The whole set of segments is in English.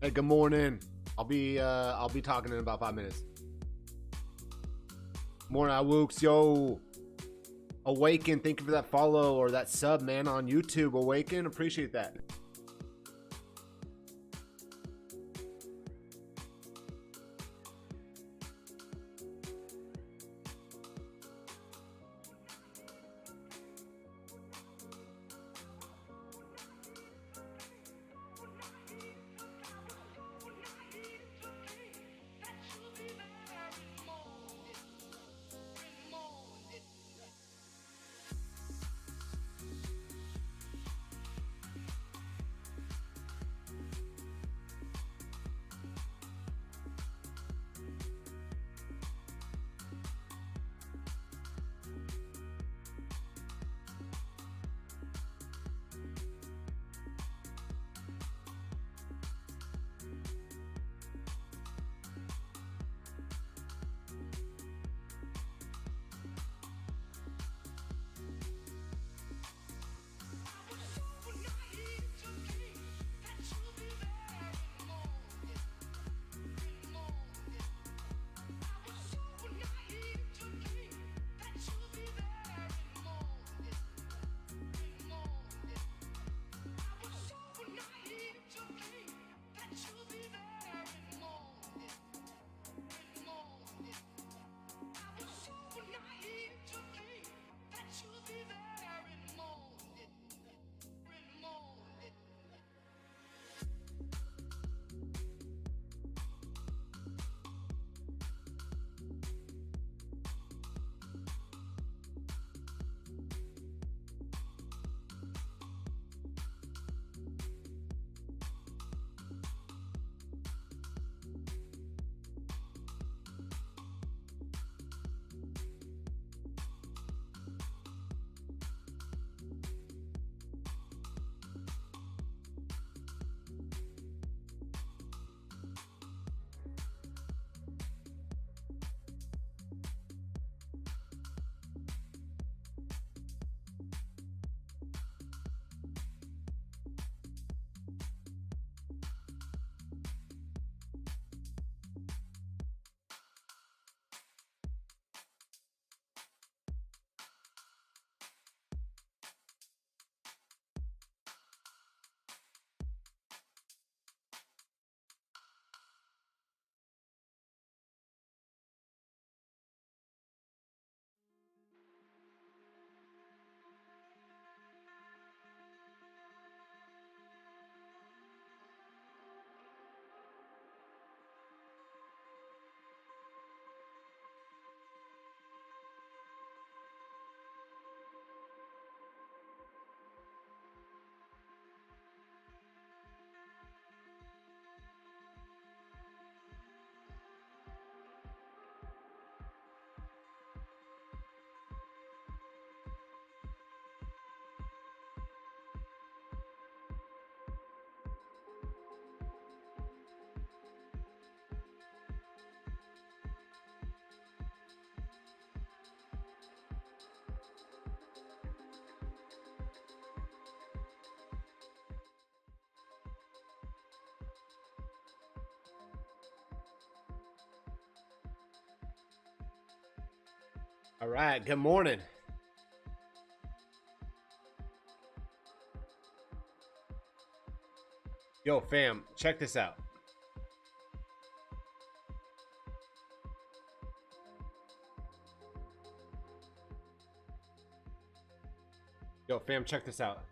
Hey, good morning. I'll be talking in about 5 minutes. Morning, Awooks. Yo, Awaken. Thank you for that follow or that sub, man, on YouTube. Awaken, appreciate that. All right, good morning. Yo, fam, check this out. Yo, fam, check this out.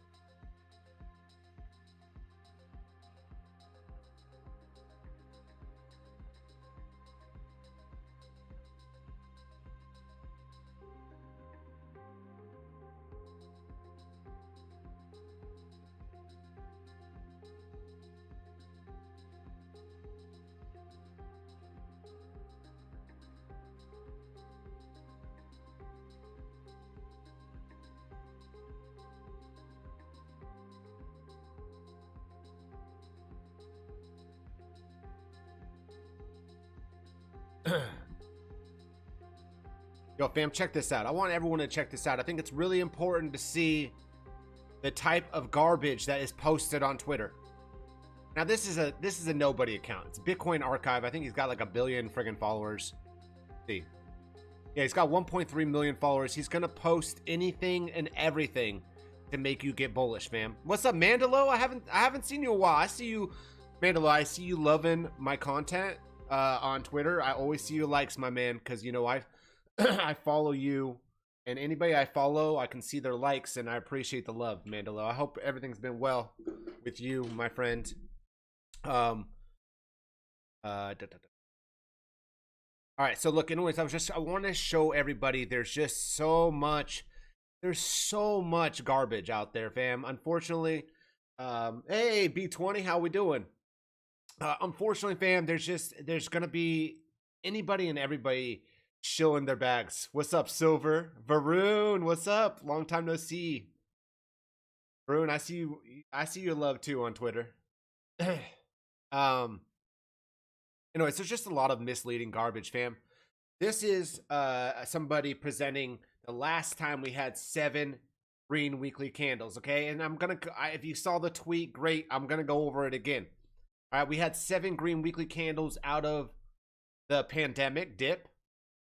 Yo, fam, check this out. I want everyone to check this out. I think it's really important to see the type of garbage that is posted on Twitter. Now this is a nobody account. It's Bitcoin Archive. I think he's got like 1 billion friggin' followers. Let's see. Yeah, he's got 1.3 million followers. He's gonna post anything and everything to make you get bullish, fam. What's up, Mandalo? I haven't seen you in a while. I see you, Mandalo. I see you loving my content on Twitter. I always see your likes, my man, because you know I I follow you, and anybody I follow, I can see their likes, and I appreciate the love, Mandalo. I hope everything's been well with you, my friend. All right, so look, anyways, I want to show everybody there's so much garbage out there, fam. Unfortunately, hey B20, how we doing? Unfortunately, fam, there's gonna be anybody and everybody shilling their bags. What's up, Silver? Varun, what's up? Long time no see. Varun, I see your love too on Twitter. Anyways, there's just a lot of misleading garbage, fam. This is somebody presenting the last time we had 7 green weekly candles, okay? And if you saw the tweet, great. I'm gonna go over it again. All right, we had 7 green weekly candles out of the pandemic dip.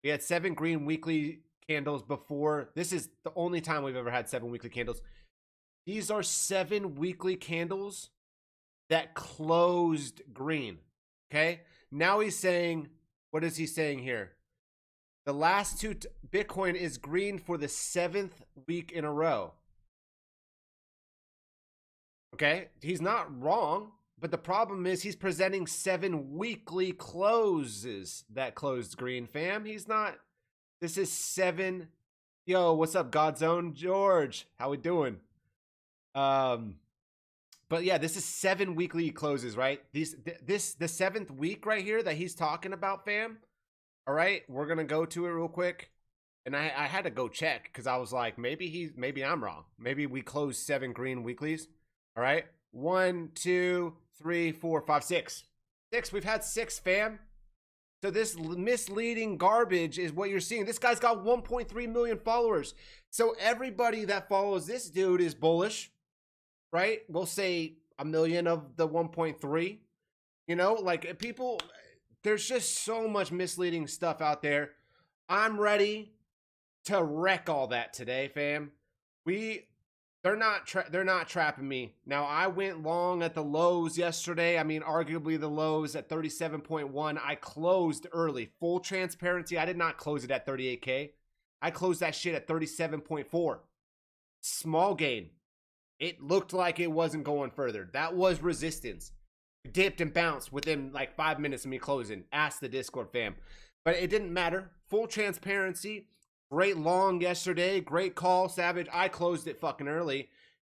We had 7 green weekly candles before. This is the only time we've ever had 7 weekly candles. These are 7 weekly candles that closed green, okay? Now he's saying, what is he saying here? The last 2, Bitcoin is green for the 7th week in a row. Okay, he's not wrong, but the problem is he's presenting 7 weekly closes that closed green, fam. He's not, this is 7. Yo, what's up, Godzone George? How we doing? But yeah, this is 7 weekly closes, right? The 7th week right here that he's talking about, fam. All right, we're gonna go to it real quick, and I had to go check because I was like, maybe I'm wrong. Maybe we closed 7 green weeklies. All right, 1, 2, 3, 4, 5, 6. 6. We've had 6, fam. So this misleading garbage is what you're seeing. This guy's got 1.3 million followers. So everybody that follows this dude is bullish, right? We'll say 1 million of the 1.3. You know, like people. There's just so much misleading stuff out there. I'm ready to wreck all that today, fam. They're not trapping me. Now, I went long at the lows yesterday. I mean, arguably the lows at 37.1. I closed early. Full transparency, I did not close it at 38K. I closed that shit at 37.4. Small gain. It looked like it wasn't going further. That was resistance. Dipped and bounced within like 5 minutes of me closing. Ask the Discord fam. But it didn't matter. Full transparency. Great long yesterday. Great call, Savage. I closed it fucking early.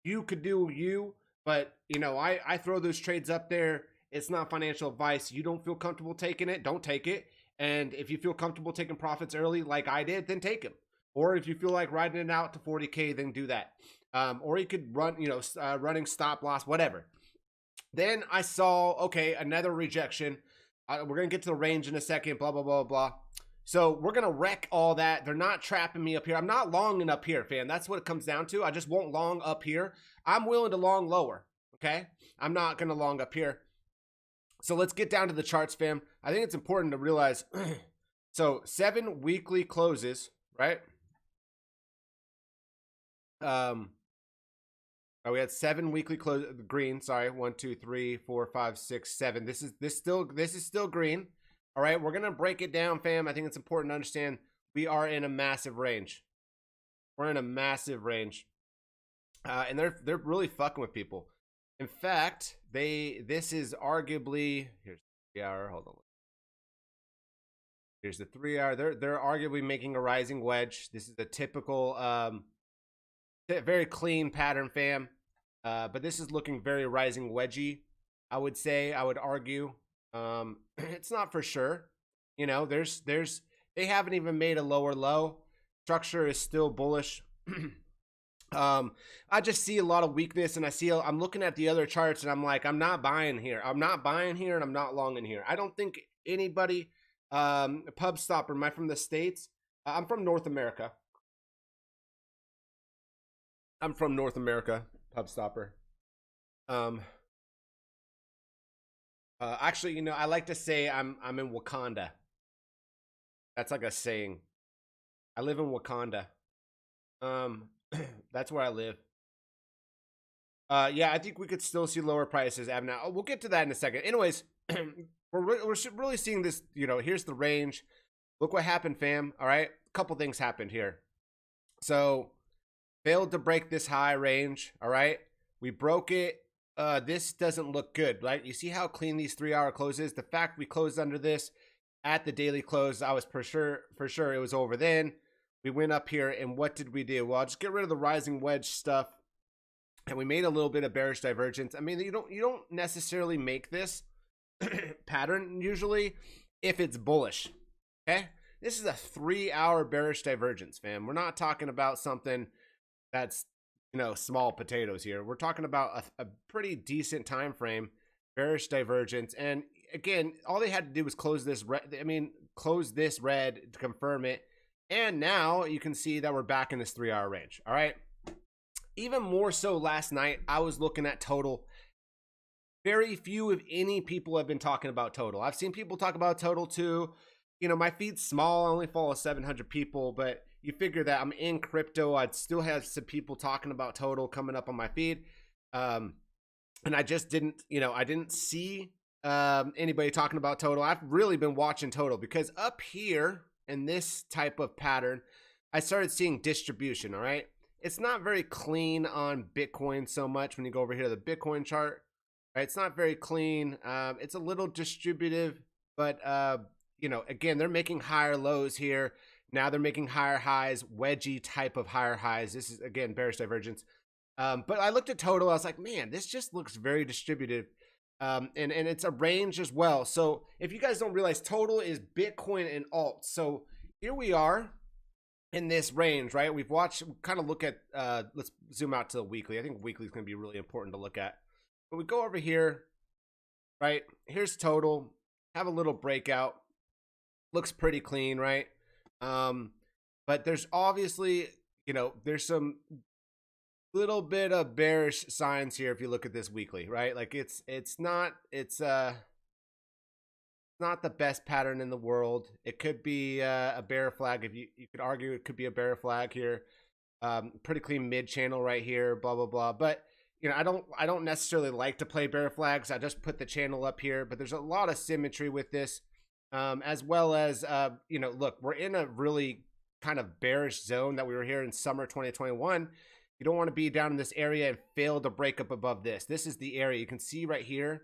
You could do you, but you know, I throw those trades up there. It's not financial advice. You don't feel comfortable taking it, don't take it. And if you feel comfortable taking profits early like I did, then take them. Or if you feel like riding it out to 40K, then do that. Or you could run, you know, running stop loss, whatever. Then I saw, okay, another rejection. We're going to get to the range in a second, blah, blah, blah, blah. So we're going to wreck all that. They're not trapping me up here. I'm not longing up here, fam. That's what it comes down to. I just won't long up here. I'm willing to long lower, okay? I'm not going to long up here. So let's get down to the charts, fam. I think it's important to realize, so 7 weekly closes, right? Oh, we had 7 weekly close green. Sorry, 1, 2, 3, 4, 5, 6, 7. This is still green. All right, we're gonna break it down, fam. I think it's important to understand we are in a massive range. We're in a massive range, and they're really fucking with people. In fact, this is arguably here's the 3 hour. Hold on. Here's the 3 hour. They're arguably making a rising wedge. This is a typical very clean pattern, fam. But this is looking very rising wedgy, I would say. I would argue. It's not for sure. You know, they haven't even made a lower low. Structure is still bullish. I just see a lot of weakness, and I'm looking at the other charts, and I'm like, I'm not buying here. I'm not buying here, and I'm not longing here. I don't think anybody, Pub Stopper, am I from the States? I'm from North America. I'm from North America, Pub Stopper. Actually, you know, I like to say I'm in Wakanda. That's like a saying. I live in Wakanda. Um, that's where I live. Yeah, I think we could still see lower prices. Now, we'll get to that in a second. Anyways, we're really seeing this. You know, here's the range. Look what happened, fam. All right, a couple things happened here. So failed to break this high range. All right, we broke it. This doesn't look good, right? You see how clean these 3-hour closes. The fact we closed under this at the daily close, I was for sure it was over then. We went up here, and what did we do? Well, I'll just get rid of the rising wedge stuff, and we made a little bit of bearish divergence. I mean, you don't necessarily make this pattern usually if it's bullish. Okay, this is a 3-hour bearish divergence, fam. We're not talking about something that's, you know, small potatoes here. We're talking about a pretty decent time frame bearish divergence. And again, all they had to do was close this close this red to confirm it. And now you can see that we're back in this 3-hour range. All right, even more so last night, I was looking at total. Very few, if any, people have been talking about total. I've seen people talk about total too. You know, my feed's small. I only follow 700 people, but you figure that I'm in crypto. I'd still have some people talking about total coming up on my feed. And I just didn't, you know, I didn't see anybody talking about total. I've really been watching total because up here in this type of pattern, I started seeing distribution. All right. It's not very clean on Bitcoin so much when you go over here to the Bitcoin chart. Right? It's not very clean. It's a little distributive, but you know, again, they're making higher lows here. Now they're making higher highs, wedgie type of higher highs. This is, again, bearish divergence. But I looked at total. I was like, man, this just looks very distributive. And it's a range as well. So if you guys don't realize, total is Bitcoin and alt. So here we are in this range, right? We've watched, kind of look at, let's zoom out to the weekly. I think weekly is going to be really important to look at. But we go over here, right? Here's total. Have a little breakout. Looks pretty clean, right? But there's obviously, you know, there's some little bit of bearish signs here if you look at this weekly, right? Like it's not the best pattern in the world. It could be a bear flag. If you could argue it could be a bear flag here. Pretty clean mid channel right here, blah blah blah. But you know, I don't necessarily like to play bear flags. I just put the channel up here, but there's a lot of symmetry with this, as well as, you know, look, we're in a really kind of bearish zone that we were here in summer 2021. You don't want to be down in this area and fail to break up above this. This is the area. You can see right here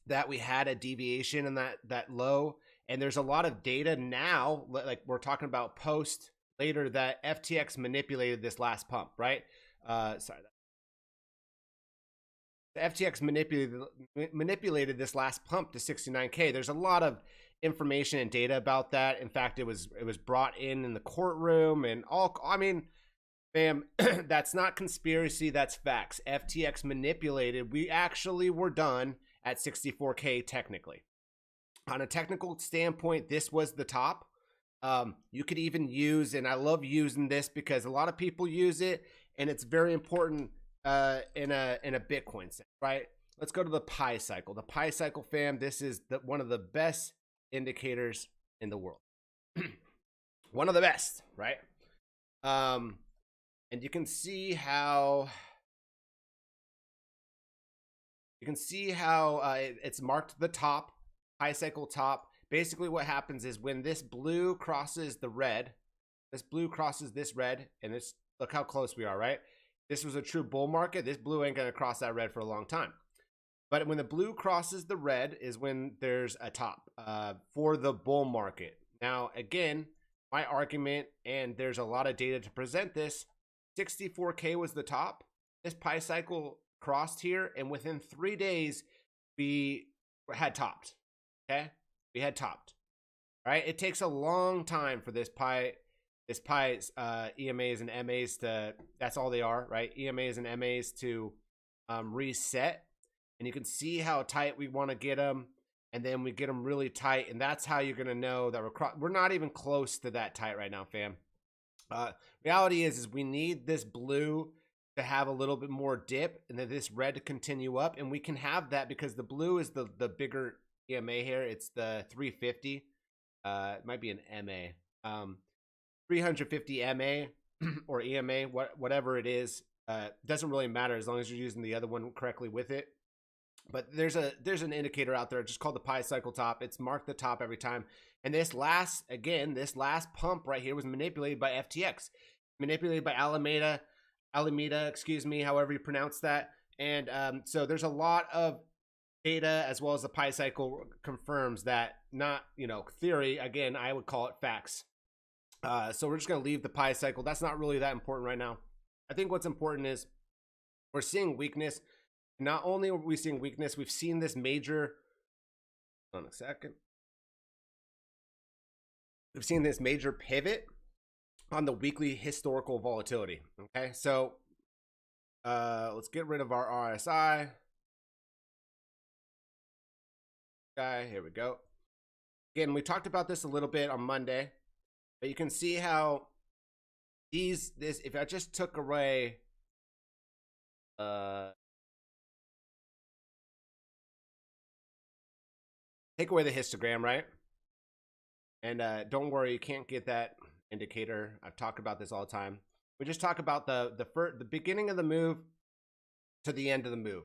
that we had a deviation in that low, and there's a lot of data now, like we're talking about post later, that FTX manipulated this last pump, right? Sorry. The FTX manipulated this last pump to 69K. There's a lot of information and data about that. In fact, it was brought in the courtroom and all. I mean, fam, that's not conspiracy. That's facts. FTX manipulated. We actually were done at 64K technically. On a technical standpoint, this was the top. You could even use, and I love using this because a lot of people use it, and it's very important in a Bitcoin sense, right? Let's go to the pi cycle. The pi cycle, fam, this is one of the best indicators in the world. One of the best, right? And you can see how it's marked the top, pi cycle top. Basically what happens is when this blue crosses the red, this blue crosses this red, and this, look how close we are, right? This was a true bull market. This blue ain't going to cross that red for a long time. But when the blue crosses the red is when there's a top for the bull market. Now, again, my argument, and there's a lot of data to present this, 64K was the top. This pi cycle crossed here, and within 3 days, we had topped. Okay? We had topped. All right? It takes a long time for this pi EMAs and MAs to, that's all they are, right? EMAs and MAs to reset. And you can see how tight we want to get them. And then we get them really tight. And that's how you're going to know that we're not even close to that tight right now, fam. Reality is we need this blue to have a little bit more dip and then this red to continue up. And we can have that because the blue is the bigger EMA here. It's the 350. It might be an MA. 350 MA or EMA, whatever it is, doesn't really matter as long as you're using the other one correctly with it. But there's an indicator out there just called the pi cycle top. It's marked the top every time. And this last pump right here was manipulated by FTX, manipulated by Alameda, excuse me, however you pronounce that. And so there's a lot of data as well as the pi cycle confirms that, not, theory. Again, I would call it facts. So we're just going to leave the pi cycle. That's not really that important right now. I think what's important is we're seeing weakness. Not only are we seeing weakness, we've seen this major, hold on a second. We've seen this major pivot on the weekly historical volatility. Okay, so let's get rid of our RSI. Okay, here we go. Again, we talked about this a little bit on Monday, but you can see how if I just took away take away the histogram, right? And don't worry, you can't get that indicator. I've talked about this all the time. We just talk about the beginning of the move to the end of the move.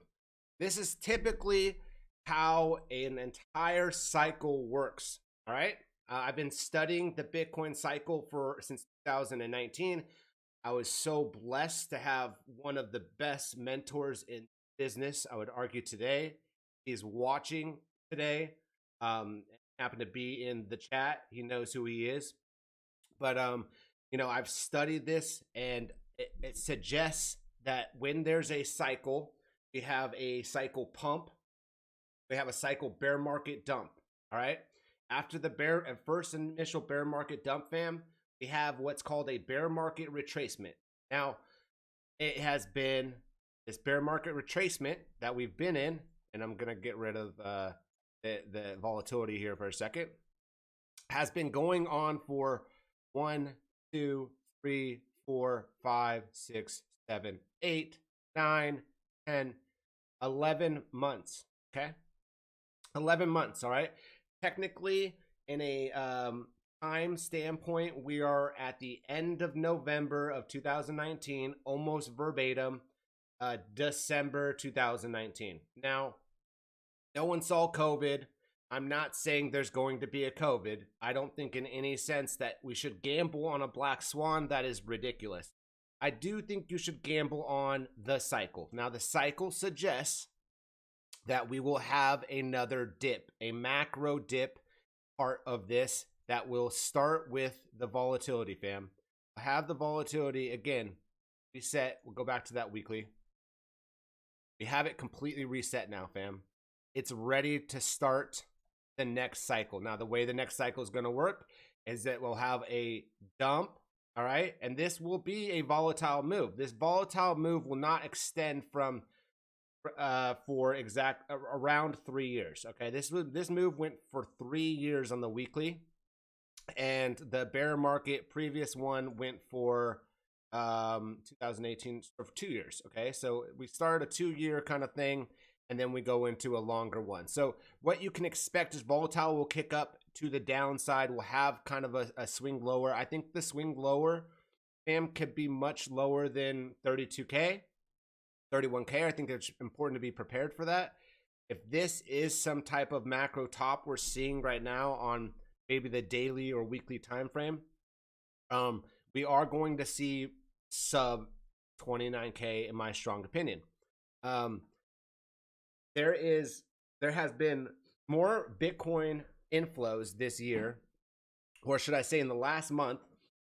This is typically how an entire cycle works. All right. I've been studying the Bitcoin cycle since 2019. I was so blessed to have one of the best mentors in business, I would argue today. He's watching today. Happened to be in the chat. He knows who he is. But I've studied this, and it suggests that when there's a cycle, we have a cycle pump, we have a cycle bear market dump. All right. After the first initial bear market dump, fam, we have what's called a bear market retracement. Now, it has been this bear market retracement that we've been in, and I'm gonna get rid of the volatility here for a second, has been going on for 1, 2, 3, 4, 5, 6, 7, 8, 9, 10, 11 months. Okay, 11 months. All right. Technically, in a time standpoint, we are at the end of November of 2019, almost verbatim, December 2019. Now, no one saw COVID. I'm not saying there's going to be a COVID. I don't think in any sense that we should gamble on a black swan. That is ridiculous. I do think you should gamble on the cycle. Now, the cycle suggests that we will have another dip, a macro dip part of this that will start with the volatility, fam. I have the volatility again. Reset. We'll go back to that weekly. We have it completely reset now, fam. It's ready to start the next cycle. Now, the way the next cycle is going to work is that we'll have a dump, all right? And this will be a volatile move. This volatile move will not extend from for around 3 years, okay? This move went for 3 years on the weekly, and the bear market previous one went for 2018 for 2 years, okay? So we started a 2-year kind of thing, and then we go into a longer one. So what you can expect is volatile will kick up to the downside. We'll have kind of a swing lower. I think the swing lower, fam, could be much lower than 32K, 31K. I think it's important to be prepared for that. If this is some type of macro top we're seeing right now on maybe the daily or weekly time frame, we are going to see sub 29K in my strong opinion. There has been more Bitcoin inflows this year, or should I say in the last month.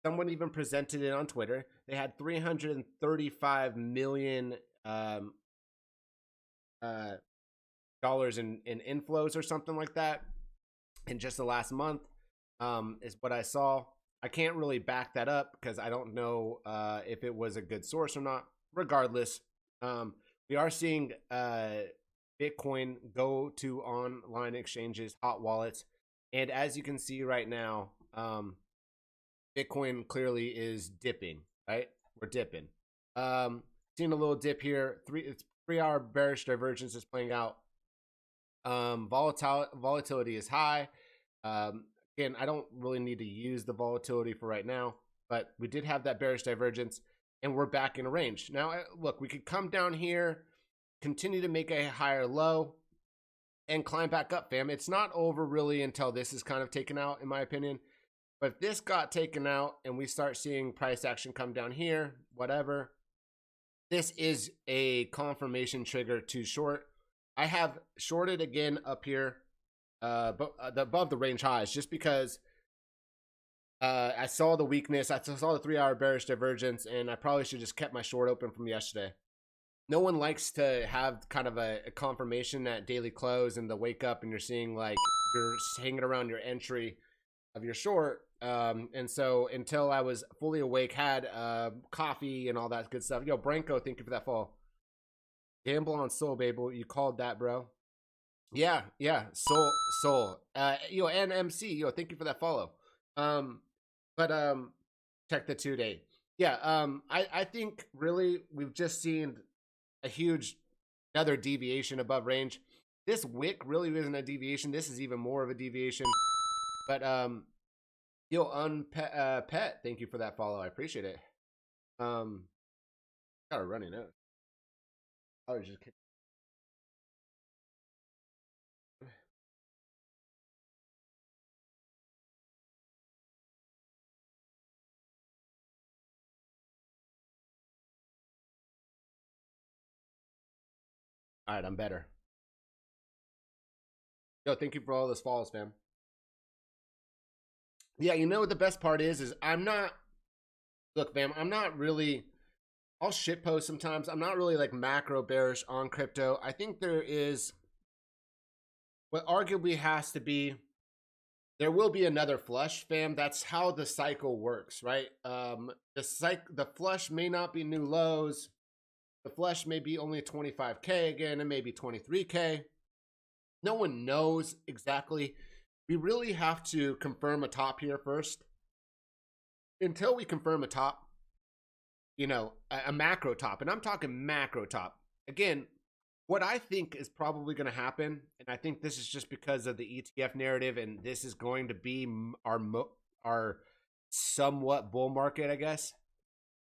Someone even presented it on Twitter. They had 335 million dollars in inflows or something like that in just the last month, is what I saw. I can't really back that up because I don't know if it was a good source or not. Regardless, we are seeing Bitcoin go to online exchanges, hot wallets, and as you can see right now, Bitcoin clearly is dipping, right? We're dipping. seen a little dip here. It's 3-hour bearish divergence is playing out. Volatility is high. Again, I don't really need to use the volatility for right now, but we did have that bearish divergence, and we're back in a range. Now, look, we could come down here, continue to make a higher low, and climb back up, fam. It's not over really until this is kind of taken out, in my opinion. But if this got taken out and we start seeing price action come down here, whatever, this is a confirmation trigger to short. I have shorted again up here, but above the range highs, just because I saw the weakness. I saw the 3-hour bearish divergence, and I probably should just kept my short open from yesterday. No one likes to have kind of a confirmation at daily close and the wake up and you're seeing like you're hanging around your entry of your short. And so until I was fully awake, had coffee and all that good stuff. Yo, Branko, thank you for that follow. Gamble on Soul, baby. You called that, bro. Yeah, Soul. Yo, NMC, yo, thank you for that follow. Check the 2-day. Yeah, I think really we've just seen a huge another deviation above range. This wick really isn't a deviation. This is even more of a deviation. But yo, pet, thank you for that follow. I appreciate it. Got a running nose. I was just kidding. All right, I'm better. Yo, thank you for all those follows, fam. Yeah, you know what the best part is I'm not, look, fam, I'm not really, I'll shitpost sometimes. I'm not really like macro bearish on crypto. I think there is what arguably has to be, there will be another flush, fam. That's how the cycle works, right? The flush may not be new lows. The flush may be only 25K again, and maybe 23K. No one knows exactly. We really have to confirm a top here first. Until we confirm a top, you know, a macro top, and I'm talking macro top. Again, what I think is probably going to happen, and I think this is just because of the ETF narrative, and this is going to be our somewhat bull market, I guess,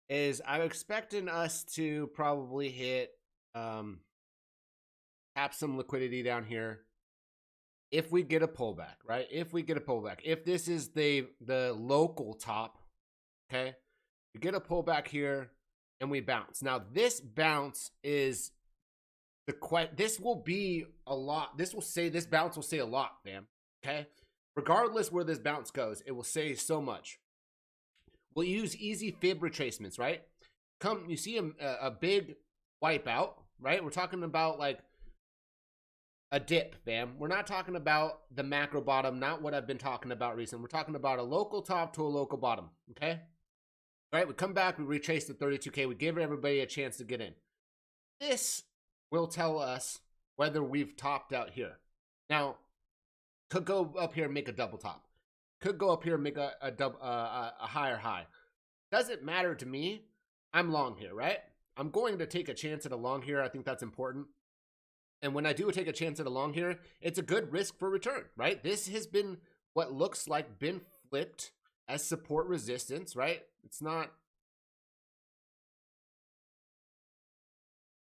is I'm expecting us to probably hit have some liquidity down here if we get a pullback, right? If we get a pullback, if this is the local top, okay, we get a pullback here and we bounce. Now this bounce is this will be a lot. This bounce will say a lot, fam. Okay, regardless where this bounce goes, it will say so much. We'll use easy fib retracements, right? You see a big wipeout, right? We're talking about like a dip, fam. We're not talking about the macro bottom, not what I've been talking about recently. We're talking about a local top to a local bottom, okay? All right, we come back, we retrace the 32K, we give everybody a chance to get in. This will tell us whether we've topped out here. Now, could go up here and make a double top. Could go up here and make a higher high. Doesn't matter to me. I'm long here, right? I'm going to take a chance at a long here. I think that's important. And when I do take a chance at a long here, it's a good risk for return, right? This has been what looks like been flipped as support resistance, right? It's not.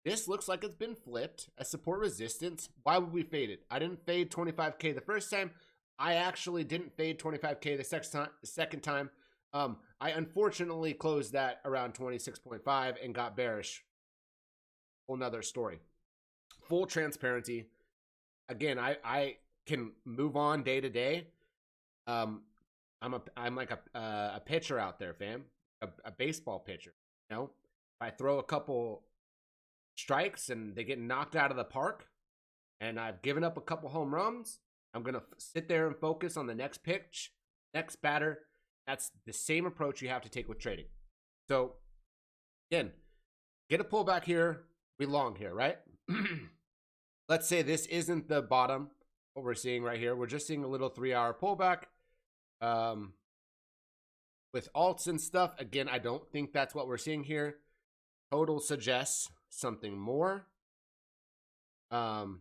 This looks like it's been flipped as support resistance. Why would we fade it? I didn't fade 25K the first time. I actually didn't fade 25K the second time. I unfortunately closed that around 26.5 and got bearish. Whole nother story. Full transparency. Again, I can move on day to day. I'm like a pitcher out there, fam. A baseball pitcher. You know, if I throw a couple strikes and they get knocked out of the park, and I've given up a couple home runs, I'm going to sit there and focus on the next pitch, next batter. That's the same approach you have to take with trading. So, again, get a pullback here, we long here, right? Let's say this isn't the bottom, what we're seeing right here. We're just seeing a little 3-hour pullback. With alts and stuff, again, I don't think that's what we're seeing here. Total suggests something more. And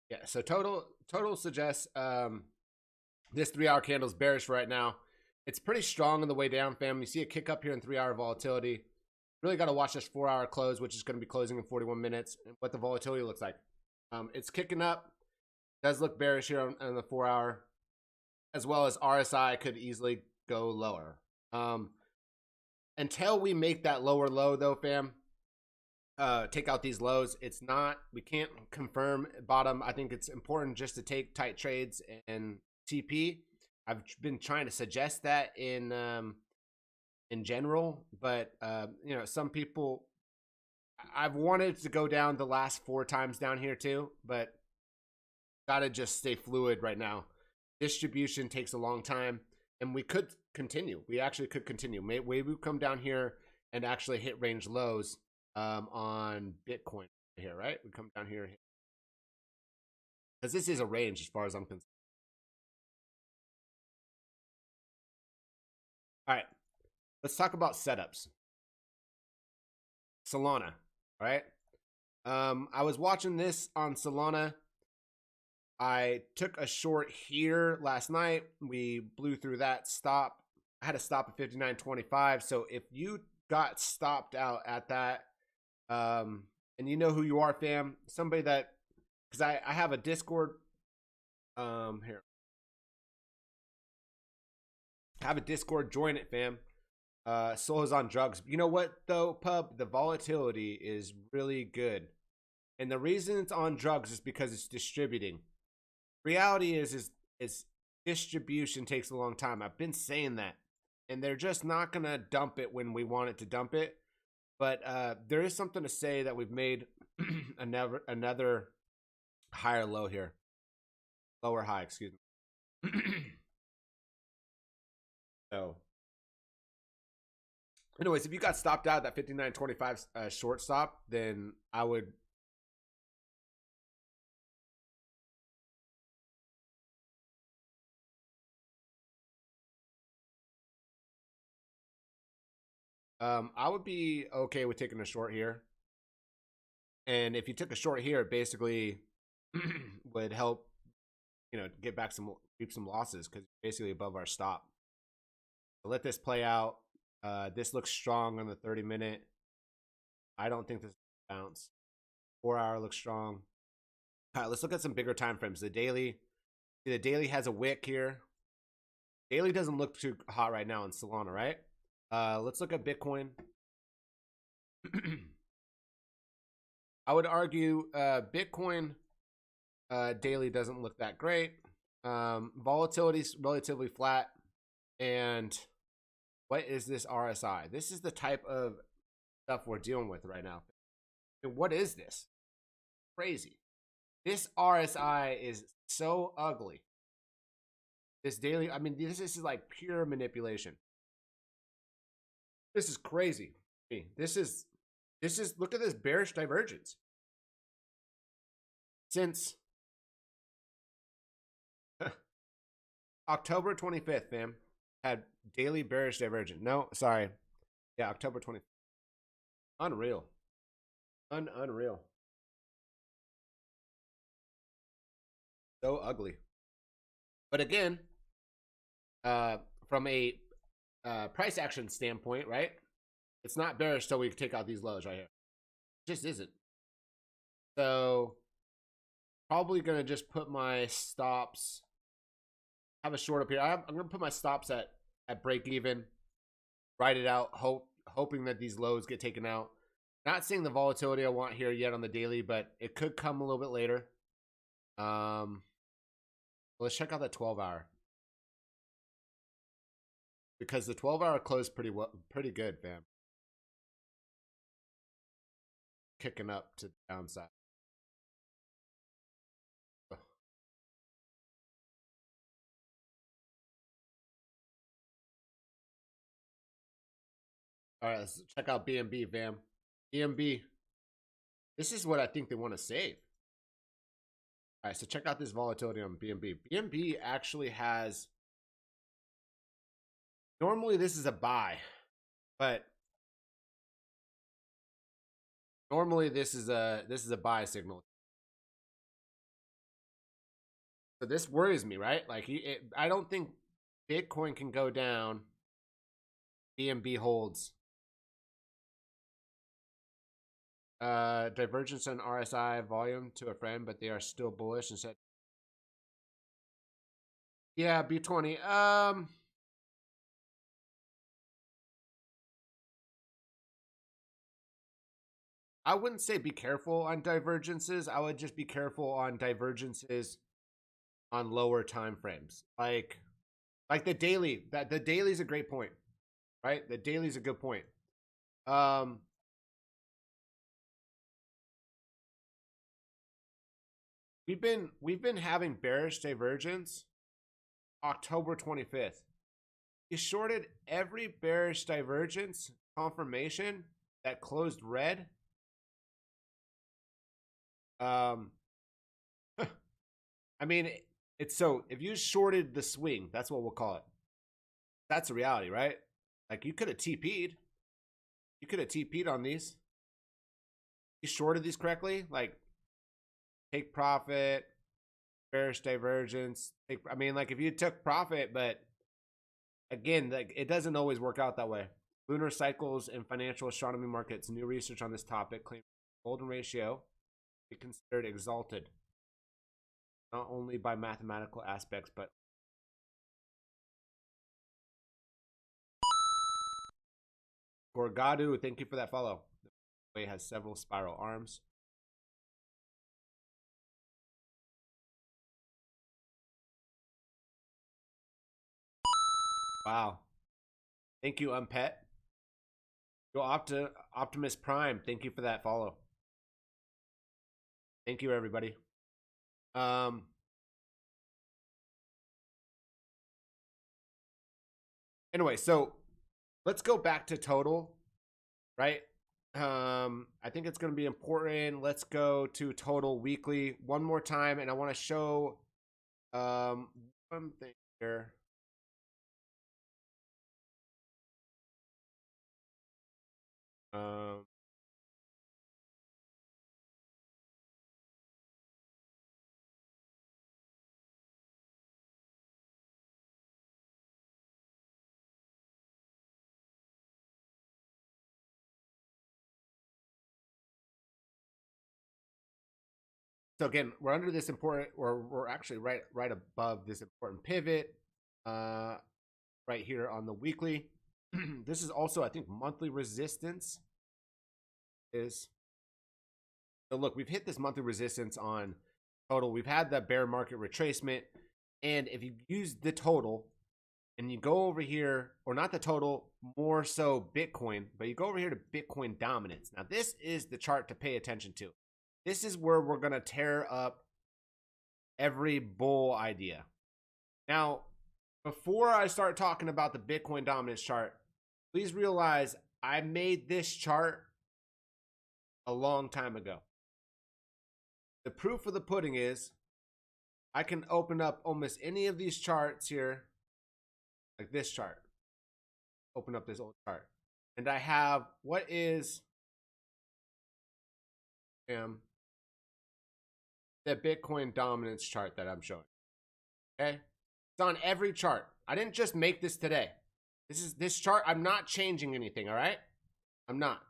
yeah, so total suggests this 3-hour candle is bearish right now. It's pretty strong on the way down, fam. You see a kick up here in 3-hour volatility. Really got to watch this 4-hour close, which is going to be closing in 41 minutes, and what the volatility looks like. It's kicking up. Does look bearish here on the 4-hour, as well as RSI could easily go lower. Until we make that lower low, though, fam, take out these lows. It's not, we can't confirm bottom. I think it's important just to take tight trades and TP. I've been trying to suggest that in general, but you know, some people, I've wanted to go down the last 4 times down here too, but gotta just stay fluid right now. Distribution takes a long time, and we could continue. We actually could continue. Maybe we come down here and actually hit range lows on Bitcoin here, right? We come down here because this is a range as far as I'm concerned. All right, let's talk about setups. Solana, all right? I was watching this on Solana. I took a short here last night. We blew through that stop. I had a stop at 59.25. So if you got stopped out at that, and you know who you are, fam, somebody that, because I have a Discord, here. I have a Discord, join it, fam. Soul is on drugs. You know what, though, Pub? The volatility is really good. And the reason it's on drugs is because it's distributing. Reality is distribution takes a long time. I've been saying that. And they're just not going to dump it when we want it to dump it. But there is something to say that we've made another higher low here. Lower high, excuse me. So, anyways, if you got stopped out at that 59.25 short stop, then I would be okay with taking a short here. And if you took a short here, it basically would help, you know, get back reap some losses because basically above our stop. So let this play out. This looks strong on the 30-minute. I don't think this bounce. 4-hour looks strong. All right, let's look at some bigger time frames. The daily has a wick here. Daily doesn't look too hot right now in Solana, right? Let's look at Bitcoin. I would argue Bitcoin daily doesn't look that great. Volatility is relatively flat. And what is this RSI? This is the type of stuff we're dealing with right now. And what is this? Crazy. This RSI is so ugly. This daily, I mean, this is like pure manipulation. This is crazy. This is, look at this bearish divergence. Since October 25th, fam, had daily bearish divergence. No, sorry. Yeah, October 25th. Unreal. Unreal. So ugly. But again, from a price action standpoint, right? It's not bearish till we take out these lows right here. It just isn't. So probably gonna just put my stops. Have a short up here. I'm gonna put my stops at break even. Write it out. Hoping that these lows get taken out. Not seeing the volatility I want here yet on the daily, but it could come a little bit later. Let's check out that 12-hour. Because the 12-hour closed pretty good, fam. Kicking up to the downside. All right, let's check out BNB, fam. BNB. This is what I think they want to save. All right, so check out this volatility on BNB. BNB actually has. Normally, this is a buy, but normally this is a buy signal. So this worries me, right? Like I don't think Bitcoin can go down. BNB holds. Divergence on RSI volume to a friend, but they are still bullish and said, yeah, B20. I wouldn't say be careful on divergences. I would just be careful on divergences on lower time frames. Like the daily. That the daily is a great point, right? The daily is a good point. We've been having bearish divergence October 25th. You shorted every bearish divergence confirmation that closed red. I mean, it's so if you shorted the swing, that's what we'll call it. That's the reality, right? Like you could have TP'd. You could have TP'd on these. You shorted these correctly, like take profit, bearish divergence. I mean, like if you took profit, but again, like it doesn't always work out that way. Lunar cycles and financial astronomy markets. New research on this topic claims golden ratio be considered exalted, not only by mathematical aspects, but Gorgadu, thank you for that follow. The way has several spiral arms. Wow. Thank you, Unpet. Go Optimus Prime. Thank you for that follow. Thank you, everybody. Anyway, so let's go back to total, right? I think it's going to be important. Let's go to total weekly one more time, and I want to show one thing here. So again, we're under this important, or we're actually right above this important pivot, right here on the weekly. This is also, I think, monthly resistance is. So look, we've hit this monthly resistance on total. We've had that bear market retracement, and if you use the total and you go over here, or not the total, more so Bitcoin, but you go over here to Bitcoin dominance. Now this is the chart to pay attention to. This is where we're going to tear up every bull idea. Now, before I start talking about the Bitcoin dominance chart, please realize I made this chart a long time ago. The proof of the pudding is I can open up almost any of these charts here, like this chart. Open up this old chart. And I have what is the Bitcoin dominance chart that I'm showing. Okay? It's on every chart. I didn't just make this today. This chart. I'm not changing anything, all right? I'm not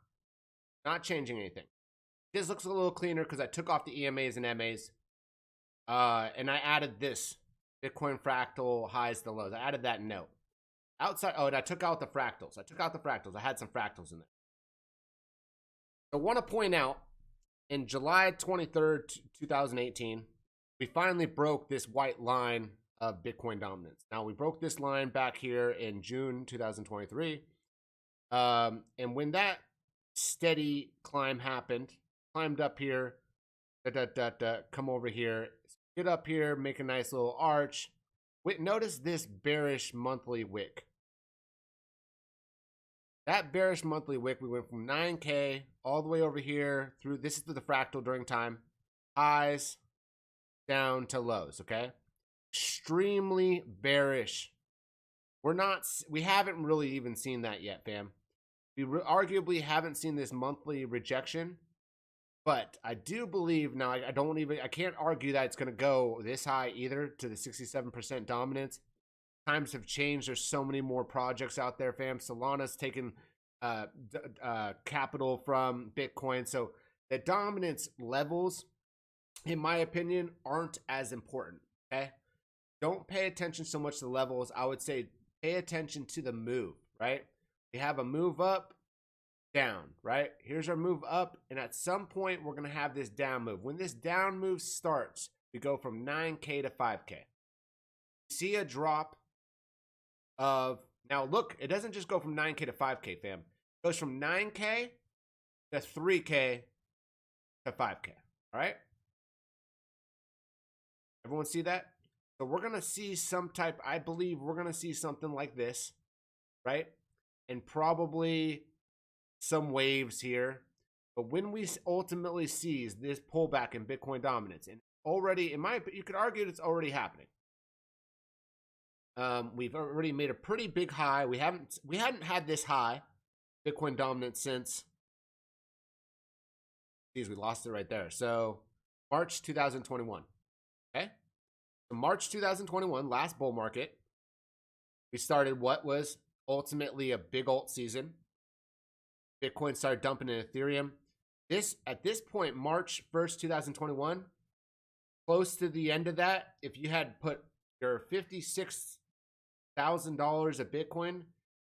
changing anything. This looks a little cleaner because I took off the EMAs and MAs. And I added this Bitcoin fractal highs to lows. I added that note. Outside, oh, and I took out the fractals. I had some fractals in there. I want to point out, in July 23rd, 2018, we finally broke this white line of Bitcoin dominance. Now, we broke this line back here in June 2023. And when that steady climb happened, climbed up here, come over here, get up here, make a nice little arch. Notice this bearish monthly wick. that bearish monthly wick, we went from 9K all the way over here through, this is the fractal during time, highs down to lows, okay? Extremely bearish. We haven't really even seen that yet, fam. We arguably haven't seen this monthly rejection, but I do believe now, I can't argue that it's going to go this high either to the 67% dominance. Times have changed. There's so many more projects out there, fam. Solana's taken capital from Bitcoin. So the dominance levels, in my opinion, aren't as important, okay? Don't pay attention so much to the levels. I would say pay attention to the move, right? We have a move up, down, right? Here's our move up, and at some point, we're going to have this down move. When this down move starts, we go from 9K to 5K. See a drop of, now look, it doesn't just go from 9K to 5K, fam. It goes from 9K to 3K to 5K, all right? Everyone see that? So we're going to see some type, I believe we're going to see something like this, right? And probably some waves here. But when we ultimately see this pullback in Bitcoin dominance, and already, in my opinion, you could argue that it's already happening. We've already made a pretty big high. We hadn't had this high Bitcoin dominance since, geez, we lost it right there. So March 2021. Okay. So March 2021, last bull market, we started what was ultimately a big alt season. Bitcoin started dumping in Ethereum. At this point, March 1st, 2021, close to the end of that, if you had put your $56,000 of Bitcoin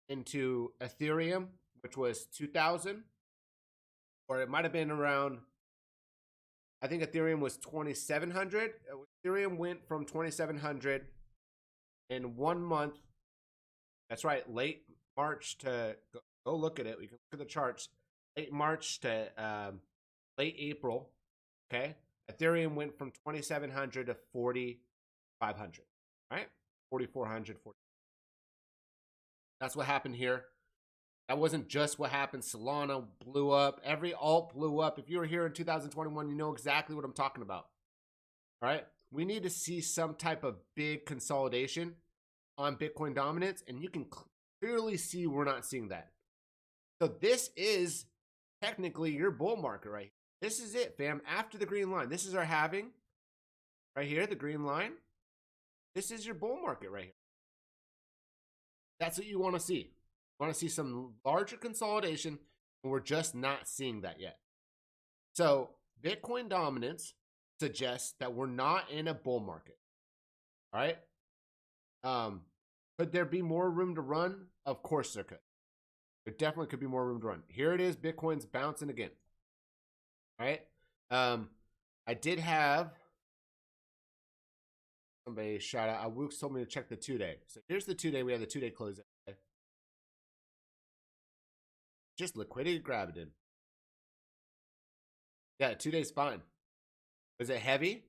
into Ethereum, which was 2,000, or it might have been around, I think Ethereum was 2,700. Ethereum went from 2,700 in 1 month. That's right, late March to, go look at it. We can look at the charts. Late March to late April, okay? Ethereum went from 2,700 to 4,500, right? 4,400, 40. That's what happened here. That wasn't just what happened. Solana blew up. Every alt blew up. If you were here in 2021, you know exactly what I'm talking about. All right? We need to see some type of big consolidation on Bitcoin dominance, and you can clearly see we're not seeing that. So this is technically your bull market right here. This is it, fam. After the green line, this is our halving right here, the green line. This is your bull market right here. That's what you want to see. You want to see some larger consolidation, and we're just not seeing that yet. So Bitcoin dominance suggests that we're not in a bull market. All right. Could there be more room to run? Of course there could. There definitely could be more room to run. Here it is. Bitcoin's bouncing again. All right. I did have somebody shout out. Wooks told me to check the 2-day. So here's the 2-day. We have the 2-day close. Just liquidity grabbed in. Yeah, 2-day's fine. Was it heavy? I'm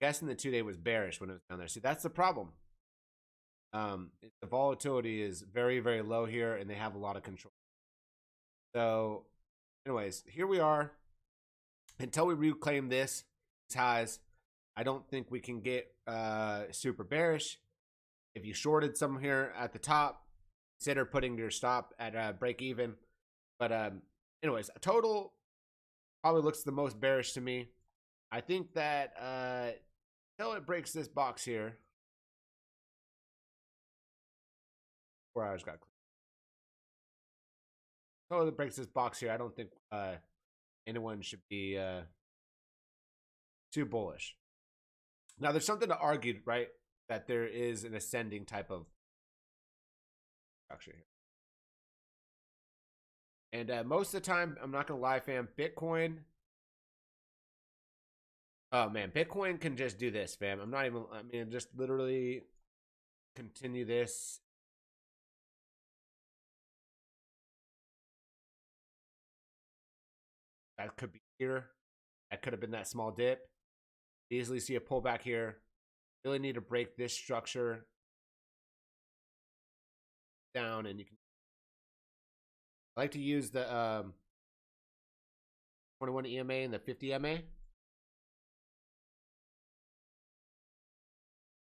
guessing the 2-day was bearish when it was down there. See, that's the problem. The volatility is very, very low here, and they have a lot of control. So, anyways, here we are. Until we reclaim these highs, I don't think we can get super bearish. If you shorted some here at the top, consider putting your stop at break even. But anyways, total probably looks the most bearish to me. I think that until it breaks this box here, 4 hours got clear. Until it breaks this box here, I don't think anyone should be too bullish. Now, there's something to argue, right? That there is an ascending type of structure here. And most of the time, I'm not going to lie, fam, Bitcoin. Oh, man, Bitcoin can just do this, fam. I mean, just literally continue this. That could be here. That could have been that small dip. Easily see a pullback here. Really need to break this structure down, and you can I like to use the 21 EMA and the 50 MA.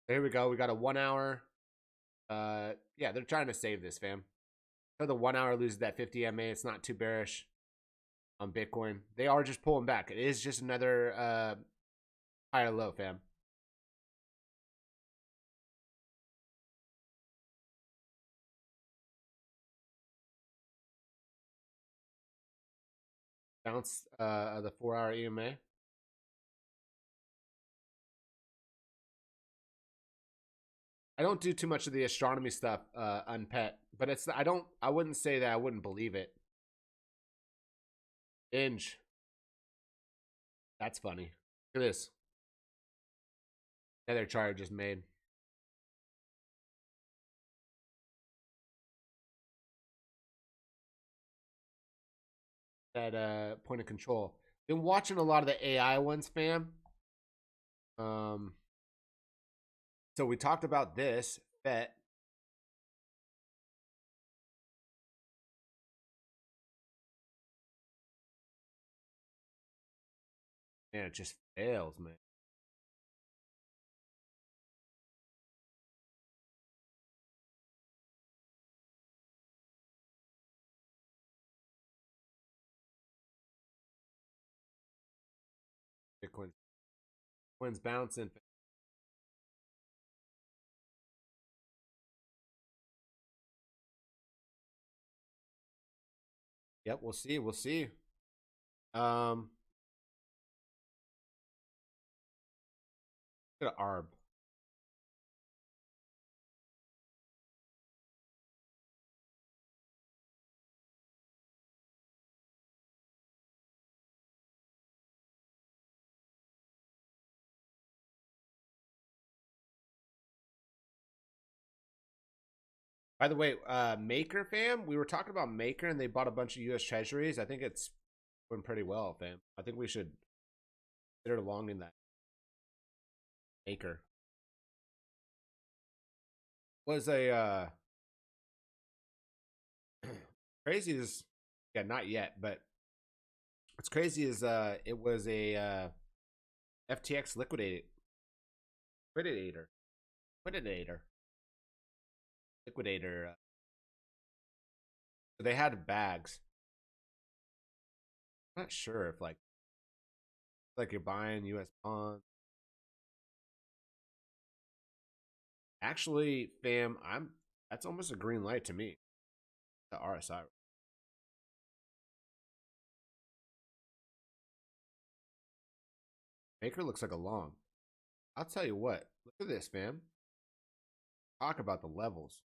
There we go. We got a 1 hour. Yeah, they're trying to save this, fam. So the 1 hour loses that 50 MA. It's not too bearish on Bitcoin. They are just pulling back. It is just another higher low, fam. Bounce the 4 hour EMA. I don't do too much of the astronomy stuff, unpet, but I wouldn't say that I wouldn't believe it. Inge. That's funny. Look at this. Another chart just made. That point of control. Been watching a lot of the AI ones, fam. So we talked about this bet. Man, it just fails, man. Bitcoin's bouncing. Yep, we'll see. We'll see. Look at ARB. By the way, Maker fam, we were talking about Maker and they bought a bunch of US Treasuries. I think it's doing pretty well, fam. I think we should consider longing that. Maker was a crazy is yeah, not yet, but what's crazy is it was a FTX liquidator. So they had bags. I'm not sure if like you're buying US bonds. Actually, fam, that's almost a green light to me. The RSI. Maker looks like a long. I'll tell you what. Look at this, fam. Talk about the levels.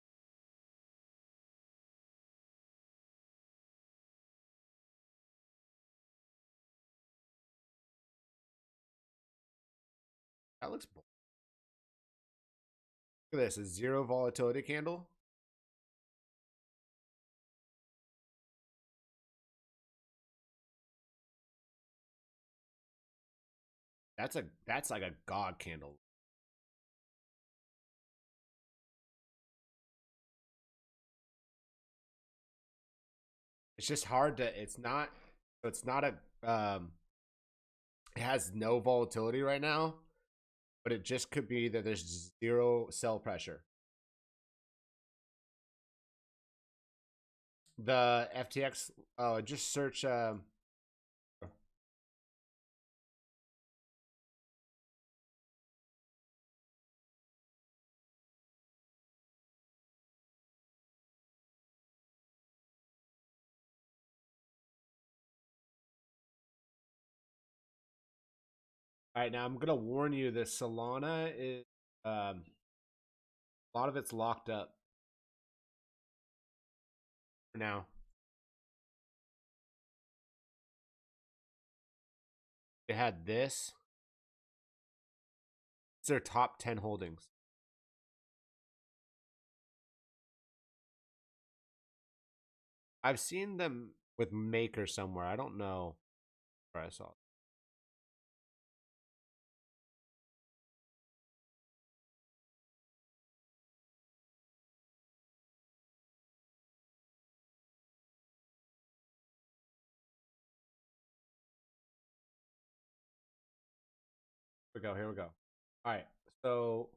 That looks bold. Look at this. A zero volatility candle. That's like a god candle. It's just hard to it's not a it has no volatility right now, but it just could be that there's zero sell pressure. The FTX just search all right, now I'm gonna warn you. This Solana is a lot of it's locked up for now. They had this. It's their top 10 holdings. I've seen them with Maker somewhere. I don't know where I saw it. go. Here we go. All right. So,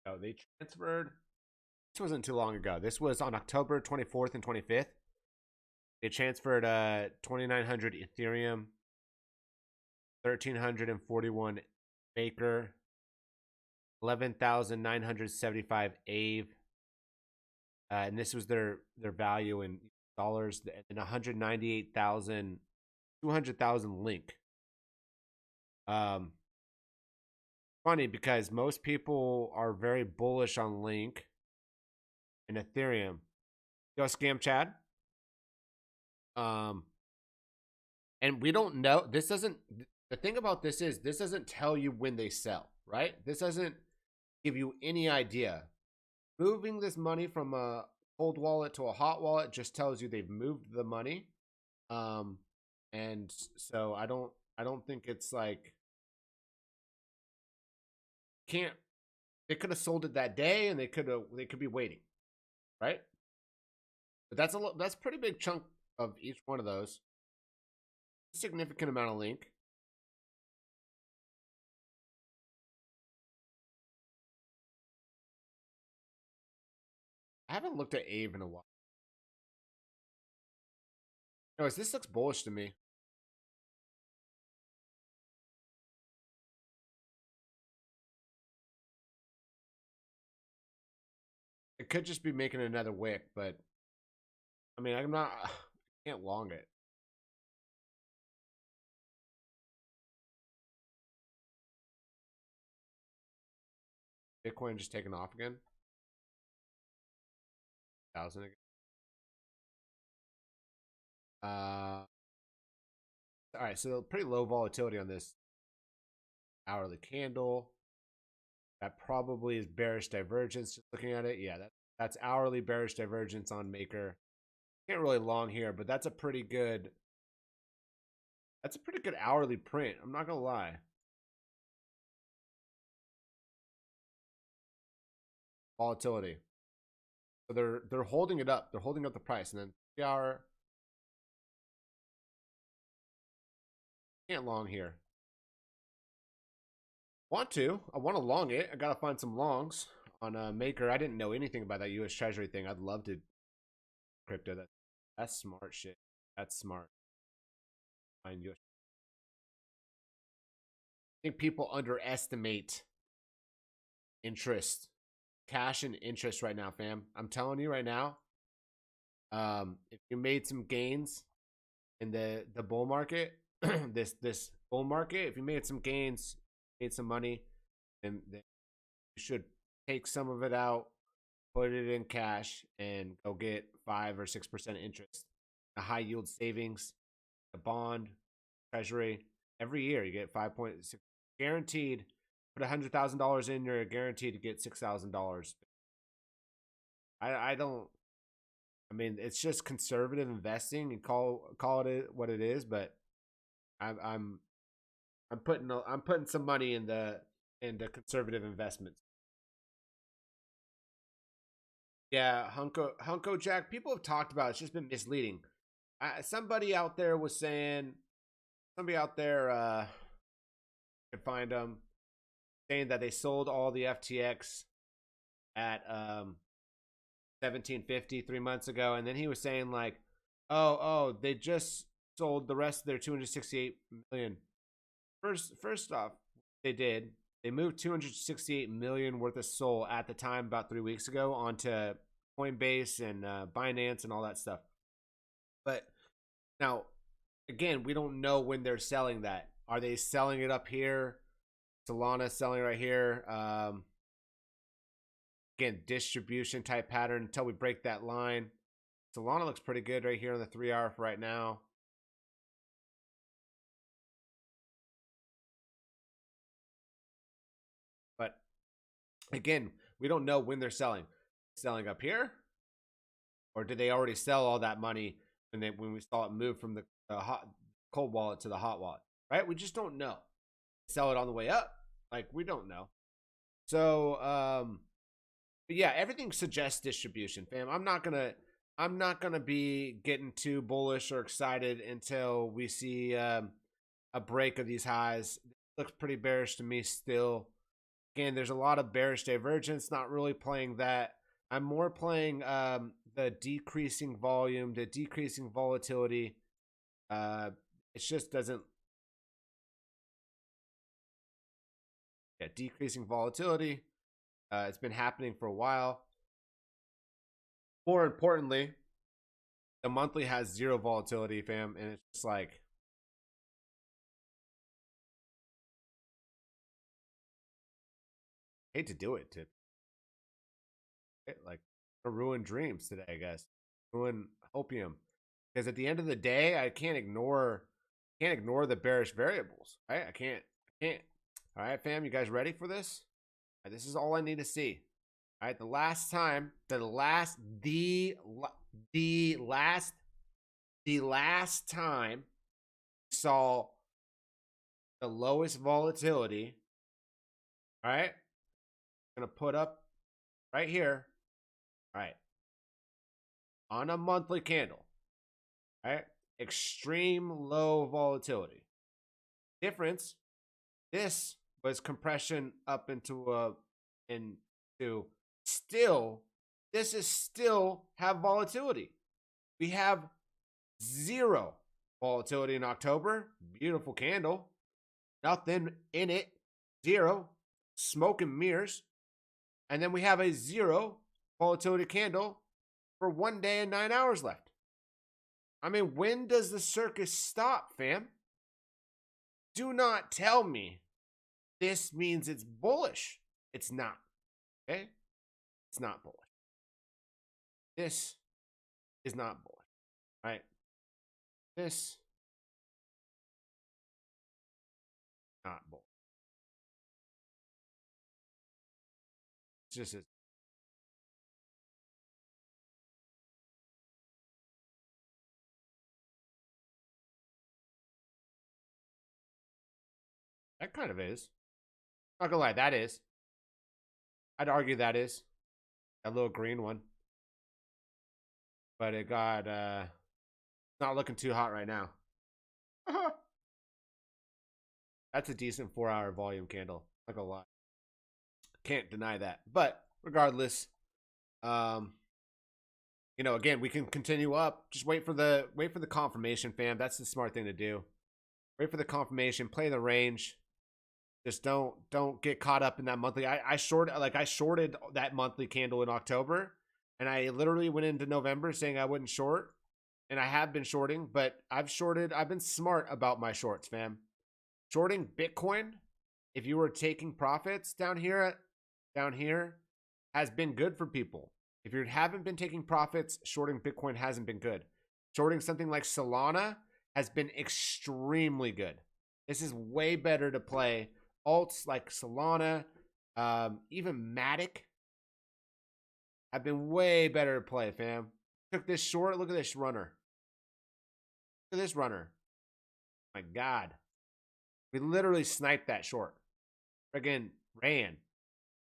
oh, they transferred. This wasn't too long ago. This was on October 24th and 25th. They transferred 2,900 Ethereum, 1,341 Maker, 11,975 AVE, and this was their value in dollars, and 198,000, 200,000 Link. Funny because most people are very bullish on Link and Ethereum. Yo, Scam Chad. And we don't know. This doesn't. The thing about this is this doesn't tell you when they sell, right? This doesn't give you any idea. Moving this money from a cold wallet to a hot wallet just tells you they've moved the money. And so I don't think it's like, can't, they could have sold it that day and they could be waiting, right? But that's a pretty big chunk of each one of those. A significant amount of Link. I haven't looked at AVE in a while. Anyways, this looks bullish to me. It could just be making another wick, but I mean, I can't long it. Bitcoin just taking off again. 1,000 again. All right, so pretty low volatility on this hourly candle. That probably is bearish divergence. Just looking at it, yeah, that's hourly bearish divergence on Maker. Can't really long here, but that's a pretty good. That's a pretty good hourly print. I'm not gonna lie. Volatility. So they're holding it up. They're holding up the price, and then 3-hour. Can't long here. I want to long it. I gotta find some longs on Maker. I didn't know anything about that U.S. Treasury thing. I'd love to crypto. That's smart shit. That's smart. Find US. I think people underestimate interest, cash and interest right now, fam. I'm telling you right now. If you made some gains in the bull market, this bull market, if you made some gains, made some money, then you should take some of it out, put it in cash, and go get 5 or 6% interest. A high yield savings, a bond, treasury. Every year you get 5.6 guaranteed. Put $100,000 in, you're guaranteed to get $6,000. I don't. I mean, it's just conservative investing and call it what it is. But I'm putting some money in the conservative investments. Yeah, Hunko Jack. People have talked about it. It's just been misleading. Somebody out there was saying, somebody out there could find them saying that they sold all the FTX at 1750 3 months ago, and then he was saying like, oh, they just sold the rest of their 268 million. First off, they did. They moved 268 million worth of SOL at the time about 3 weeks ago onto Coinbase and Binance and all that stuff. But now, again, we don't know when they're selling that. Are they selling it up here? Solana selling right here. Again, distribution type pattern until we break that line. Solana looks pretty good right here on the 3-hour for right now. But again, we don't know when they're selling. Selling up here, or did they already sell all that money when we saw it move from the cold wallet to the hot wallet? Right? We just don't know. Sell it on the way up, like we don't know. So, but yeah, everything suggests distribution, fam. I'm not gonna I'm not going to be getting too bullish or excited until we see a break of these highs. It looks pretty bearish to me still. Again, there's a lot of bearish divergence, not really playing that. I'm more playing the decreasing volume, the decreasing volatility. It just doesn't, yeah, decreasing volatility. It's been happening for a while. More importantly, the monthly has zero volatility, fam, and it's just like, I hate to do it to like ruin dreams today, I guess. Ruin hopium. Because at the end of the day, I can't ignore the bearish variables. Right? I can't. All right, fam, you guys ready for this? All right, this is all I need to see. All right, the last time, the last time we saw the lowest volatility. All right, I'm gonna put up right here. All right, on a monthly candle. All right, extreme low volatility. Difference. This was compression up into still. This is still have volatility. We have zero volatility in October. Beautiful candle. Nothing in it. Zero. Smoke and mirrors. And then we have a zero volatility candle for 1 day and 9 hours left. I mean, when does the circus stop, fam? Do not tell me this means it's bullish. It's not. Okay? It's not bullish. This is not bullish. Right? This not bullish. It's just that kind of is. Not gonna lie, that is. I'd argue that is. That little green one. But it got not looking too hot right now. That's a decent 4-hour volume candle. Not gonna lie. Can't deny that. But regardless, again, we can continue up. Just wait for the confirmation, fam. That's the smart thing to do. Wait for the confirmation, play the range. Just don't get caught up in that monthly. I shorted that monthly candle in October, and I literally went into November saying I wouldn't short, and I have been shorting, but I've been smart about my shorts, fam. Shorting Bitcoin, if you were taking profits down here, has been good for people. If you haven't been taking profits, shorting Bitcoin hasn't been good. Shorting something like Solana has been extremely good. This is way better to play alts like Solana, even Matic have been way better to play, fam. Took this short. Look at this runner. Look at this runner. My God. We literally sniped that short. Friggin' ran.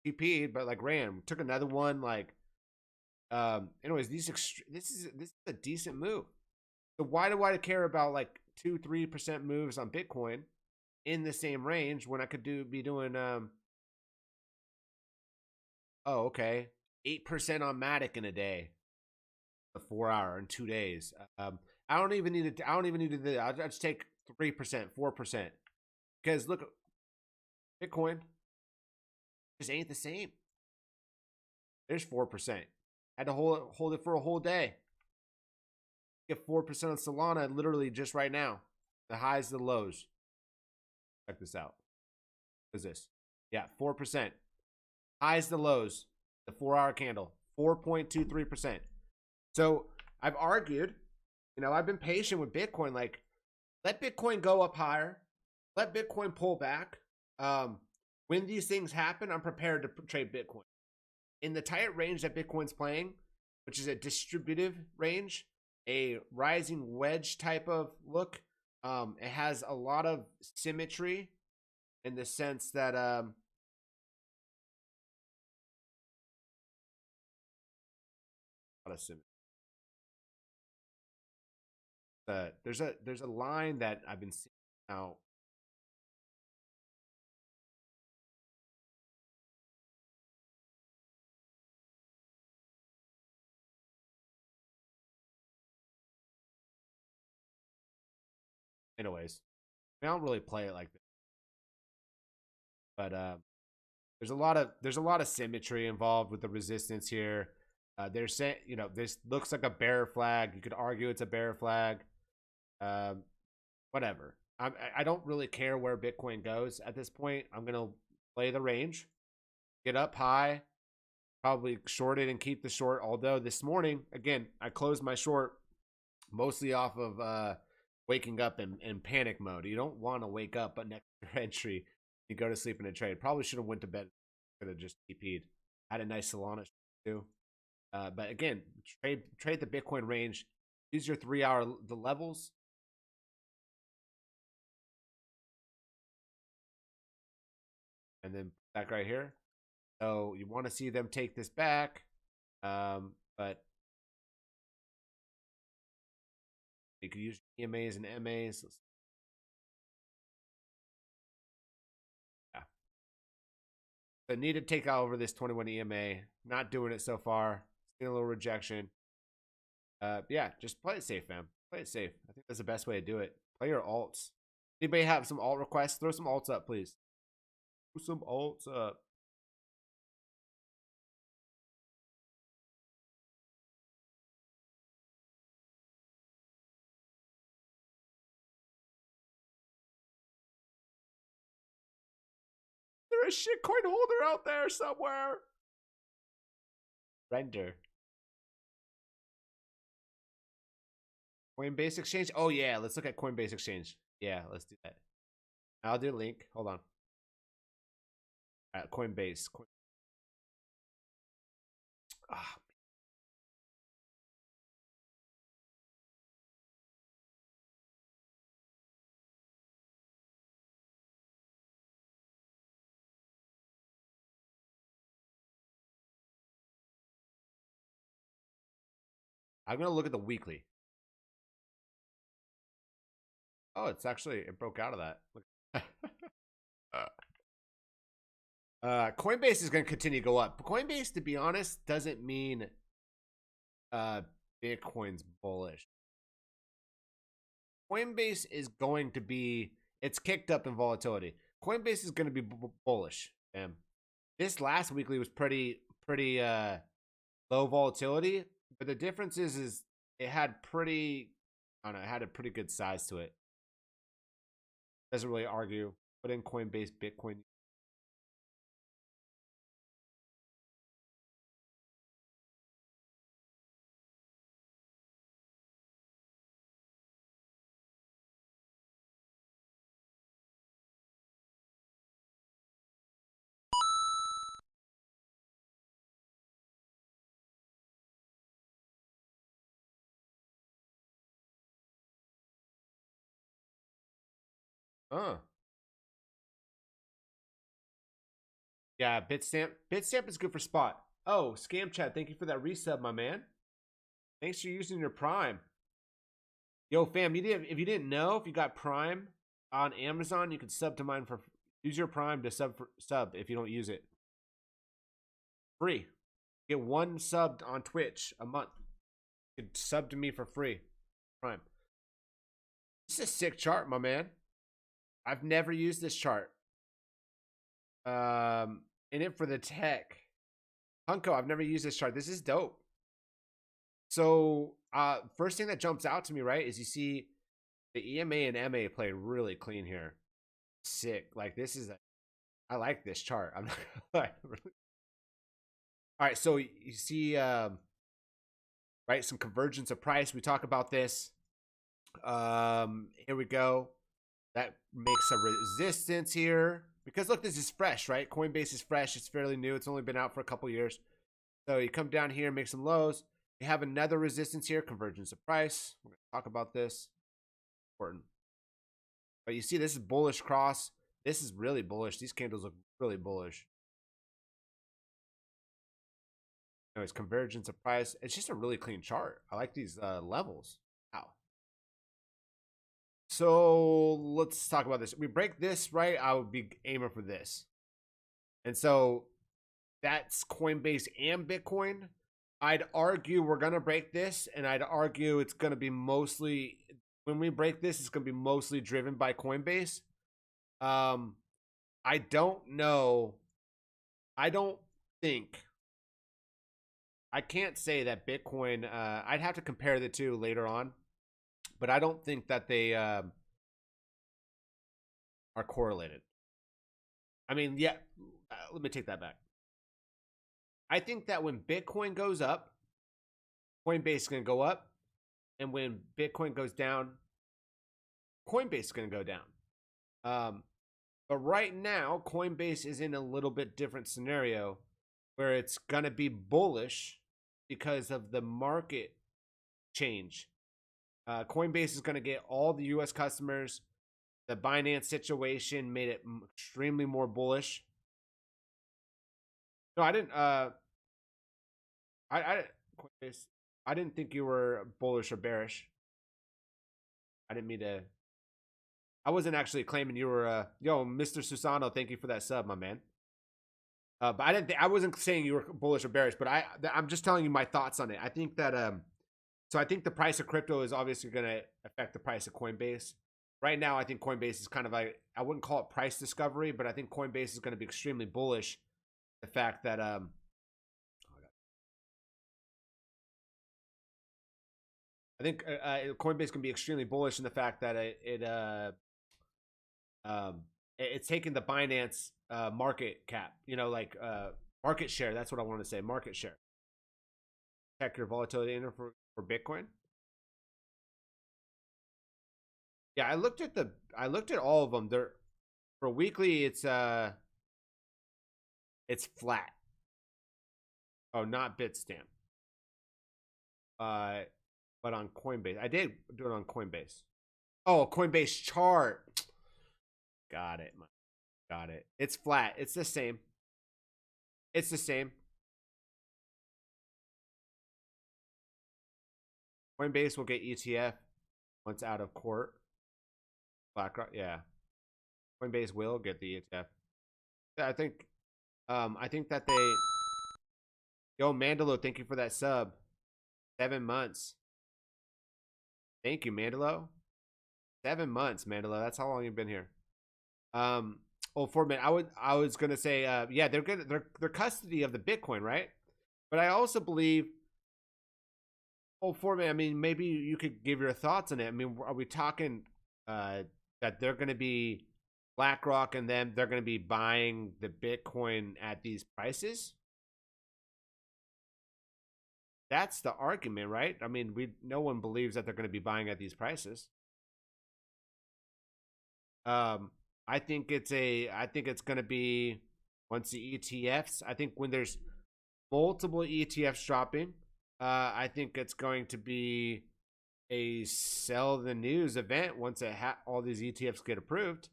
TP, but like ran. Took another one. Like, anyways, this is a decent move. So why do I care about like 2-3% moves on Bitcoin in the same range when I could be doing 8% on Matic in a day, a 4-hour in 2 days. I don't even need to. I'll just take 3%, 4%, because look, Bitcoin just ain't the same. There's 4%. Had to hold it for a whole day. Get 4% on Solana literally just right now. The highs, the lows. Check this out. What is this? Yeah, 4%. Highs, the lows. The 4-hour candle. 4.23%. So I've argued, I've been patient with Bitcoin. Like, let Bitcoin go up higher. Let Bitcoin pull back. When these things happen, I'm prepared to trade Bitcoin. In the tight range that Bitcoin's playing, which is a distributive range, a rising wedge type of look, it has a lot of symmetry in the sense that a lot of symmetry. There's a line that I've been seeing now. Anyways, I don't really play it like this, but there's a lot of symmetry involved with the resistance here. They're saying, this looks like a bear flag. You could argue it's a bear flag. Um, Whatever. I don't really care where Bitcoin goes at this point. I'm gonna play the range, get up high, probably short it and keep the short. Although this morning, again, I closed my short mostly off of waking up in panic mode. You don't want to wake up but next to your entry, you go to sleep in a trade. Probably should have went to bed. Could have just TP'd. Had a nice Solana too. But again, trade the Bitcoin range. Use your 3 hour the levels. And then back right here. So you want to see them take this back. But you could use EMAs and MAs. Yeah. So need to take out over this 21 EMA. Not doing it so far. Seeing a little rejection. Yeah, just play it safe, fam. Play it safe. I think that's the best way to do it. Play your alts. Anybody have some alt requests? Throw some alts up, please. Throw some alts up. There's a shitcoin holder out there somewhere. Render. Coinbase Exchange? Oh, yeah. Let's look at Coinbase Exchange. Yeah, let's do that. I'll do a link. Hold on. Coinbase. Ah, I'm going to look at the weekly. Oh, it broke out of that. Coinbase is going to continue to go up. Coinbase, to be honest, doesn't mean Bitcoin's bullish. Coinbase is going to be, it's kicked up in volatility. Coinbase is going to be bullish. This last weekly was pretty low volatility, but the difference is it had pretty, I don't know, it had a pretty good size to it. Doesn't really argue. Put in Coinbase, Bitcoin. Yeah, Bitstamp. Bitstamp is good for spot. Oh, Scam Chat, thank you for that resub, my man. Thanks for using your Prime. Yo, fam, if you didn't know, if you got Prime on Amazon, you can sub to mine for use your Prime to sub if you don't use it. Free. Get one sub on Twitch a month. You can sub to me for free. Prime. This is a sick chart, my man. I've never used this chart. In it for the tech. Hunko, I've never used this chart. This is dope. So, first thing that jumps out to me, right, is you see the EMA and MA play really clean here. Sick. Like, I like this chart. I'm not gonna lie. All right, so you see, right, some convergence of price. We talk about this. Here we go. That makes a resistance here. Because look, this is fresh, right? Coinbase is fresh. It's fairly new. It's only been out for a couple years. So you come down here, make some lows. You have another resistance here, convergence of price. We're going to talk about this. Important. But you see, this is bullish cross. This is really bullish. These candles look really bullish. Anyways, convergence of price. It's just a really clean chart. I like these levels. Wow. So let's talk about this. We break this, right? I would be aiming for this. And so that's Coinbase and Bitcoin. I'd argue we're going to break this, and I'd argue it's going to be mostly, when we break this, it's going to be mostly driven by Coinbase. I don't know. I don't think. I can't say that Bitcoin, I'd have to compare the two later on, but I don't think that they are correlated. I mean, yeah, let me take that back. I think that when Bitcoin goes up, Coinbase is going to go up. And when Bitcoin goes down, Coinbase is going to go down. But right now, Coinbase is in a little bit different scenario where it's going to be bullish because of the market change. Coinbase is going to get all the U.S. customers. The Binance situation made it extremely more bullish. No, I didn't. Coinbase. I didn't think you were bullish or bearish. I didn't mean to. I wasn't actually claiming you were. Yo, Mr. Susano, thank you for that sub, my man. But I didn't. I wasn't saying you were bullish or bearish, but I'm just telling you my thoughts on it. I think that. So I think the price of crypto is obviously going to affect the price of Coinbase. Right now, I think Coinbase is kind of like, I wouldn't call it price discovery, but I think Coinbase is going to be extremely bullish. The fact that I think Coinbase can be extremely bullish in the fact that it's taking the Binance market cap, market share. That's what I want to say, market share. Check your volatility in for Bitcoin. Yeah, I looked at all of them. They're for weekly. It's flat. Oh, not Bitstamp. But on Coinbase, I did do it on Coinbase. Oh, Coinbase chart. Got it. Got it. It's flat. It's the same. It's the same. Coinbase will get ETF once out of court. BlackRock, yeah. Coinbase will get the ETF. I think that they. Yo, Mandalo, thank you for that sub. 7 months. Thank you, Mandalo. 7 months, Mandalo. That's how long you've been here. Oh, 4 minutes. I was gonna say, yeah, they're good. They're custody of the Bitcoin, right? But I also believe. Oh, 4 minutes. I mean, maybe you could give your thoughts on it. I mean, are we talking that they're going to be BlackRock and them? They're going to be buying the Bitcoin at these prices? That's the argument, right? I mean, no one believes that they're going to be buying at these prices. I think it's going to be once the ETFs. I think when there's multiple ETFs dropping, I think it's going to be a sell the news event once all these ETFs get approved.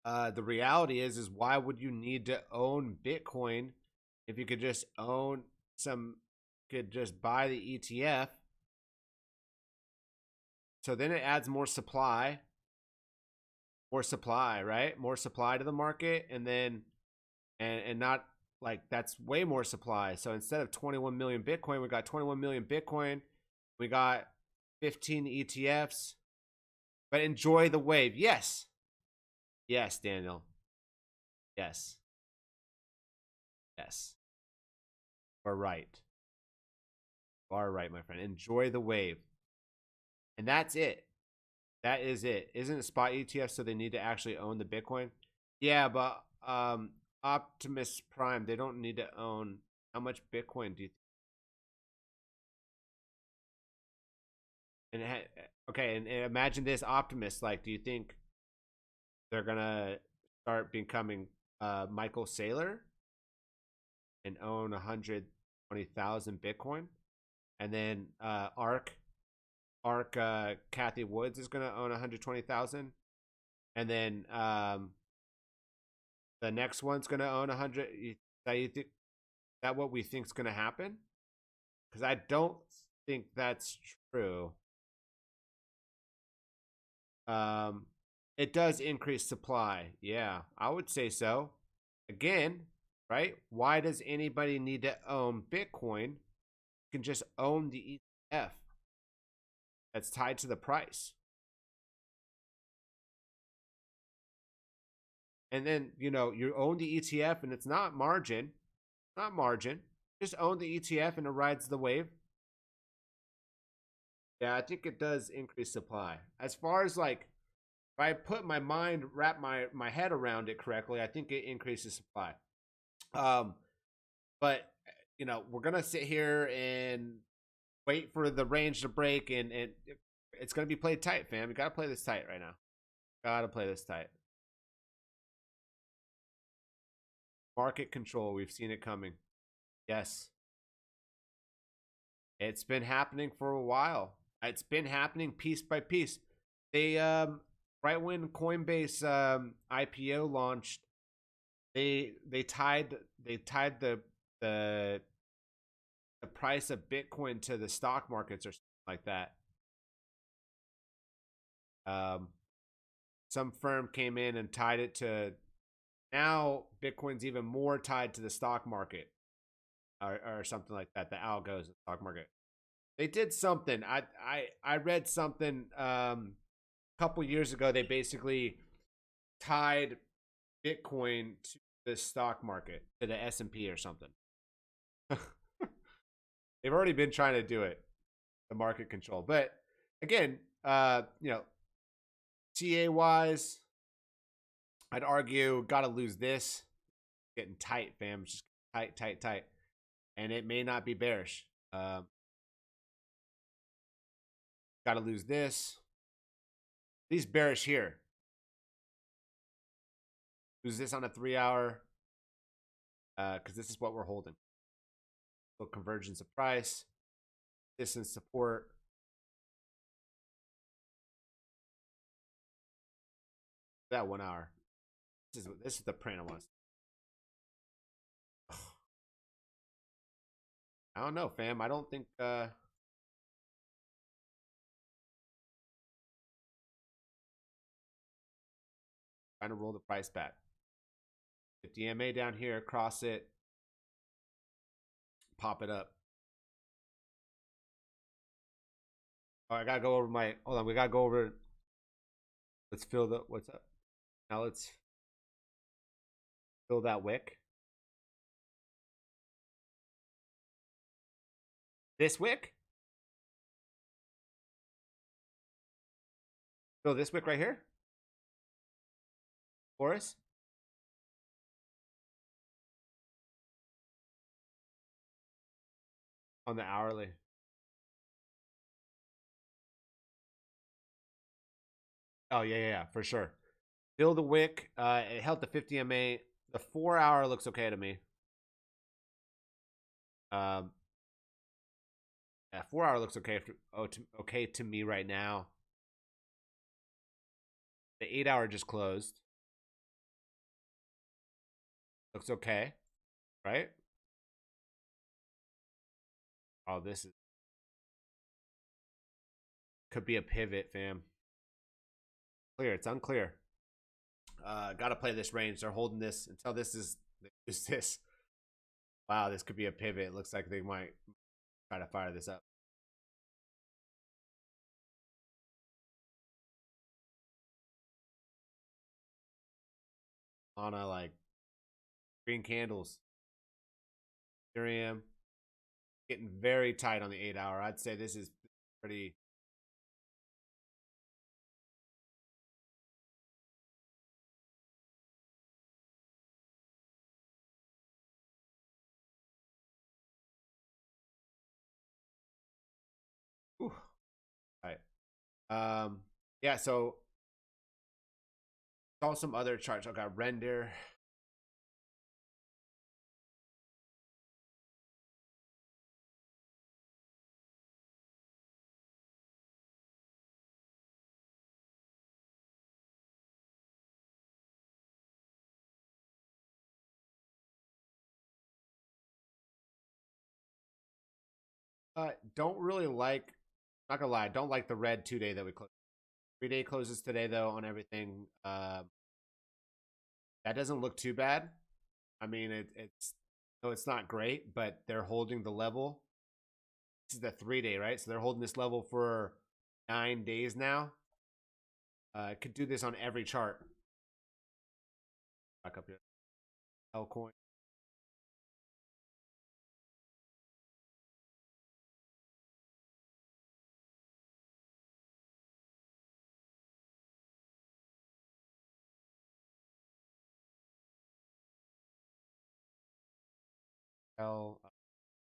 The reality is why would you need to own Bitcoin if you could just just buy the ETF? So then it adds more supply, right? More supply to the market, and then and not like that's way more supply. So instead of 21 million Bitcoin, we got 21 million Bitcoin. We got 15 ETFs. But enjoy the wave. Yes. Yes, Daniel. Yes. Yes. You're right. You are right, my friend. Enjoy the wave. And that's it. That is it. Isn't it spot ETF, so they need to actually own the Bitcoin? Yeah, but Optimus Prime, they don't need to own. How much Bitcoin do you think? And okay, and imagine this Optimus. Like, do you think they're gonna start becoming Michael Saylor and own 120,000 Bitcoin? And then Ark Kathy Woods is gonna own 120,000, and then the next one's gonna own 100. You think that what we think's gonna happen? Because I don't think that's true. It does increase supply. Yeah, I would say so. Again, right? Why does anybody need to own Bitcoin? You can just own the ETF that's tied to the price. And then, you own the ETF and it's not margin, not margin. Just own the ETF and it rides the wave. Yeah, I think it does increase supply. As far as like, if I put my mind, wrap my head around it correctly, I think it increases supply. Um, but we're gonna sit here and wait for the range to break, and it's gonna be played tight, fam. You gotta play this tight right now. Gotta play this tight. Market control. We've seen it coming. Yes, it's been happening for a while. It's been happening piece by piece. They right when Coinbase IPO launched, they tied the the price of Bitcoin to the stock markets or something like that. Um, some firm came in and tied it to, now Bitcoin's even more tied to the stock market, or something like that. The algos in the stock market. They did something. I read something a couple years ago. They basically tied Bitcoin to the stock market, to the S&P or something. They've already been trying to do it, the market control. But again, TA wise, I'd argue got to lose this. Getting tight, fam. Just tight, tight, tight. And it may not be bearish. Got to lose this. At least bearish here. Lose this on a 3-hour. Because this is what we're holding. So convergence of price. Distance support. That 1 hour. This is the print I want. I don't know, fam. I don't think trying to roll the price back. 50 MA down here, cross it, pop it up. Oh, I gotta go over my, hold on, we gotta go over, let's fill the, what's up? Now let's fill that wick. This wick? Fill this wick right here? For us? On the hourly. Oh, yeah, for sure. Fill the wick. It held the 50 MA. The 4-hour looks okay to me. Yeah, 4-hour looks okay okay to me right now. The 8-hour just closed. Looks okay, right? Oh, this is, could be a pivot, fam. Clear. It's unclear. Gotta play this range. They're holding this until this is this. Wow, this could be a pivot. It looks like they might try to fire this up. On a like green candles. Ethereum getting very tight on the 8-hour. I'd say this is pretty. Whew. All right. Yeah, so saw some other charts. I got render. Don't really like, not gonna lie, don't like the red 2-day that we closed. 3-day closes today though on everything. That doesn't look too bad. I mean, it's no, it's not great, but they're holding the level. This is the 3-day, right? So they're holding this level for 9 days now. Could do this on every chart. Back up here. Altcoin.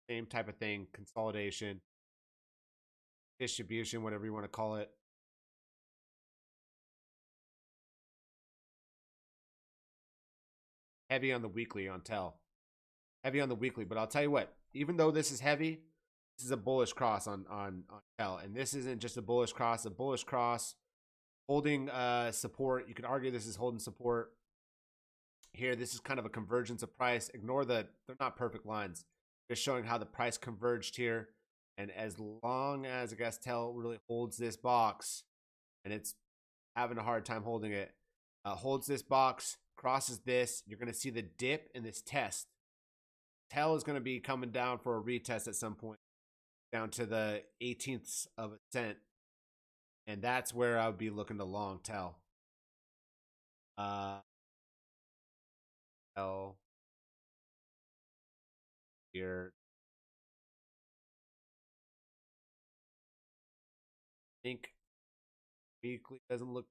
Same type of thing. Consolidation, distribution, whatever you want to call it. Heavy on the weekly on Tel. Heavy on the weekly, but I'll tell you what. Even though this is heavy, this is a bullish cross on Tel, and this isn't just a bullish cross. A bullish cross holding support. You could argue this is holding support here. This is kind of a convergence of price. Ignore they're not perfect lines. Just showing how the price converged here. And as long as I guess Tel really holds this box, and it's having a hard time holding it, holds this box, crosses this, you're going to see the dip in this test. Tel is going to be coming down for a retest at some point, down to the 18ths of a cent. And that's where I would be looking to long Tel. Tel here. I think weekly doesn't look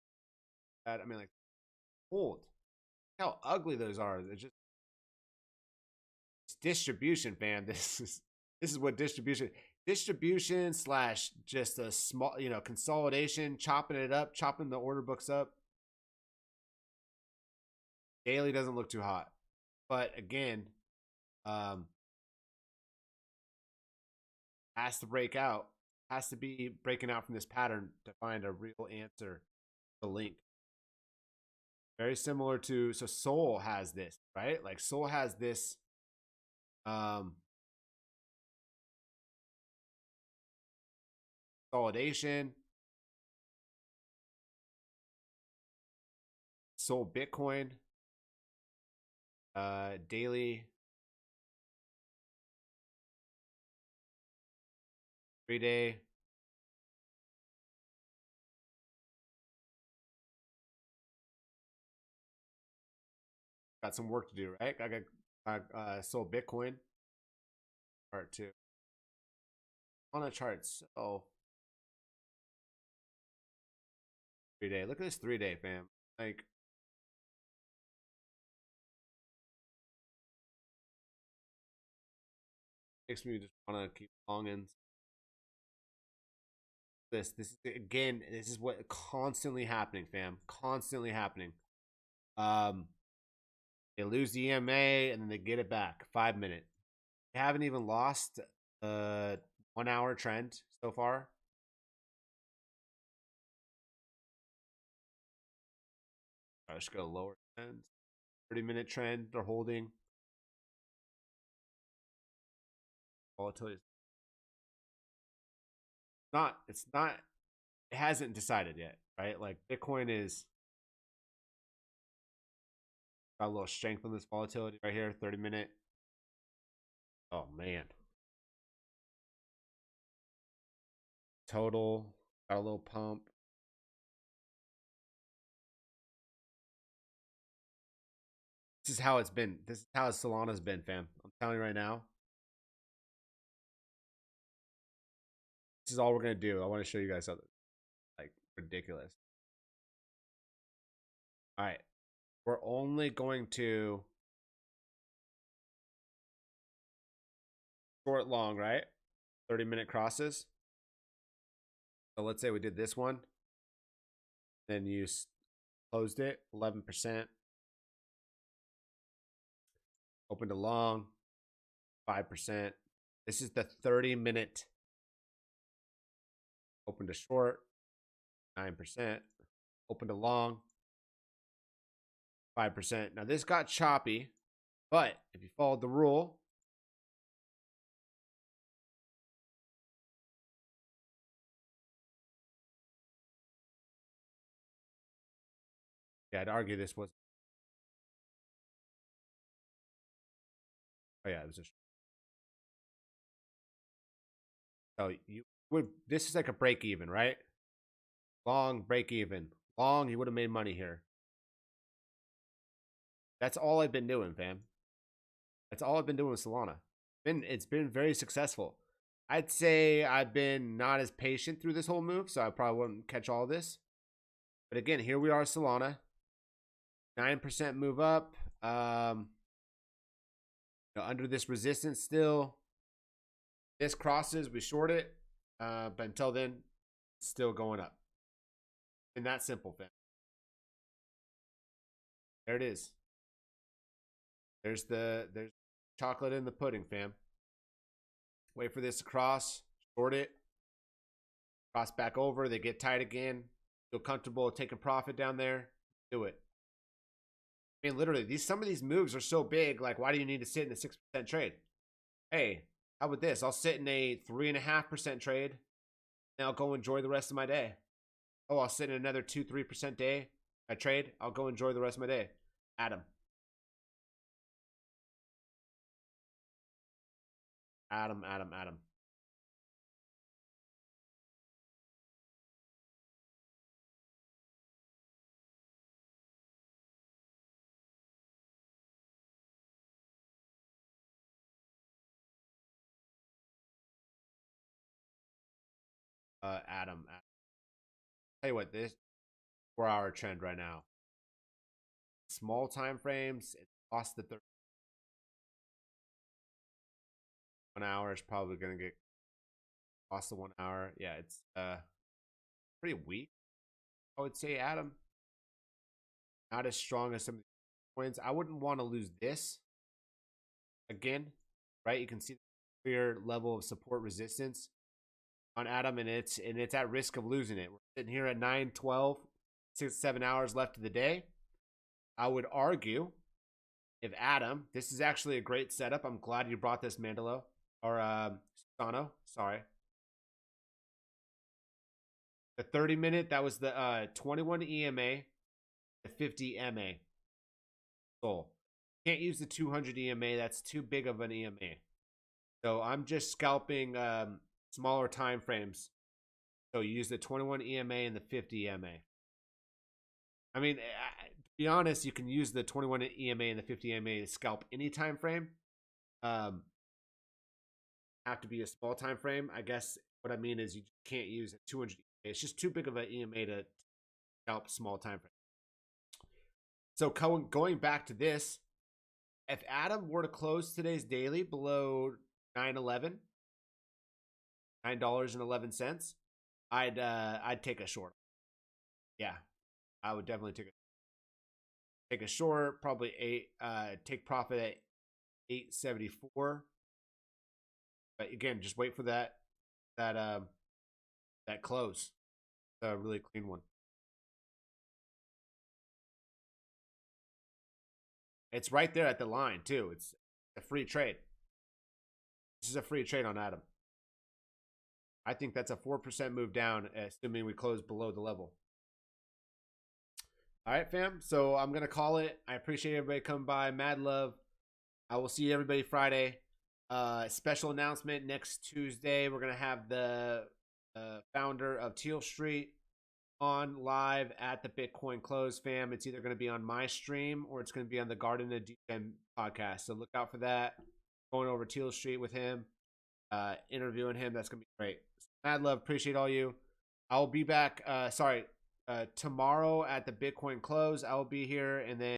bad. I mean, like, hold. How ugly those are. They're just it's distribution, fam. This is what distribution slash just a small, consolidation, chopping it up, chopping the order books up. Daily doesn't look too hot, but again, has to break out, has to be breaking out from this pattern to find a real answer. The link. Very similar to, so Sol has this, right? Like Sol has this consolidation. Sol Bitcoin. Daily. 3-day. Got some work to do, right? I got sold Bitcoin. Chart 2. On a chart, so 3-day. Look at this 3-day, fam. Like, makes me just want to keep longing. This is again, this is what constantly happening, fam. Constantly happening. They lose the EMA and then they get it back. 5 minute. They haven't even lost 1 hour trend so far. I just go lower trends. 30-minute trend they're holding. Volatility. It's not, it hasn't decided yet, right? Like Bitcoin is got a little strength on this volatility right here, 30-minute. Oh man. Total got a little pump. This is how it's been. This is how Solana's been, fam. I'm telling you right now. This is all we're gonna do. I want to show you guys something like ridiculous. All right, we're only going to short long, right? 30-minute crosses. So let's say we did this one, then you closed it 11%, opened a long 5%. This is the 30-minute. Opened a short 9%, opened a long 5%. Now this got choppy, but if you followed the rule, Yeah, I'd argue this was. Oh yeah, it was a. So you would. This is like a break even, right? Long break even. Long, you would have made money here. That's all I've been doing, fam. That's all I've been doing with Solana. It's been very successful. I'd say I've been not as patient through this whole move, so I probably wouldn't catch all this. But again, here we are, Solana. 9% move up. Under this resistance still. This crosses, we short it. But until then, it's still going up. And that simple, fam. There it is. There's chocolate in the pudding, fam. Wait for this to cross, short it, cross back over, they get tight again, feel comfortable taking profit down there, do it. I mean, literally, some of these moves are so big, like, why do you need to sit in a 6% trade? Hey, how about this? I'll sit in a 3.5% trade, and I'll go enjoy the rest of my day. Oh, I'll sit in another 2-3% day. I trade, I'll go enjoy the rest of my day. Adam. Adam. Adam. Tell you what, this 4-hour trend right now. Small time frames, it lost the 1 hour is probably gonna get lost the 1 hour. Yeah, it's pretty weak. I would say, Adam. Not as strong as some of the coins. I wouldn't want to lose this again, right? You can see the clear level of support resistance on Adam, and it's at risk of losing it. We're sitting here at 9:12, 6-7 hours left of the day. I would argue if Adam, this is actually a great setup. I'm glad you brought this, Mandalo or Sano. Sorry. The 30-minute, that was the 21 EMA, the 50 MA. Soul. Can't use the 200 EMA. That's too big of an EMA. So I'm just scalping smaller time frames. So you use the 21 EMA and the 50 EMA. I mean, to be honest, you can use the 21 EMA and the 50 EMA to scalp any time frame. Have to be a small time frame. I guess what I mean is you can't use a 200 EMA. It's just too big of an EMA to scalp small time frame. So going back to this, if Adam were to close today's daily below $9.11, $9.11, I'd take a short. Yeah, I would definitely take a short. Probably take profit at 874. But again, just wait for that close. A really clean one. It's right there at the line too. It's a free trade. This is a free trade on Adam. I think that's a 4% move down, assuming we close below the level. All right, fam. So I'm going to call it. I appreciate everybody coming by. Mad love. I will see everybody Friday. Special announcement next Tuesday. We're going to have the founder of Teal Street on live at the Bitcoin Close, fam. It's either going to be on my stream or it's going to be on the Garden of DJM podcast. So look out for that. Going over Teal Street with him, interviewing him. That's going to be great. Mad love. Appreciate all you. I'll be back. Tomorrow at the Bitcoin Close. I will be here, and then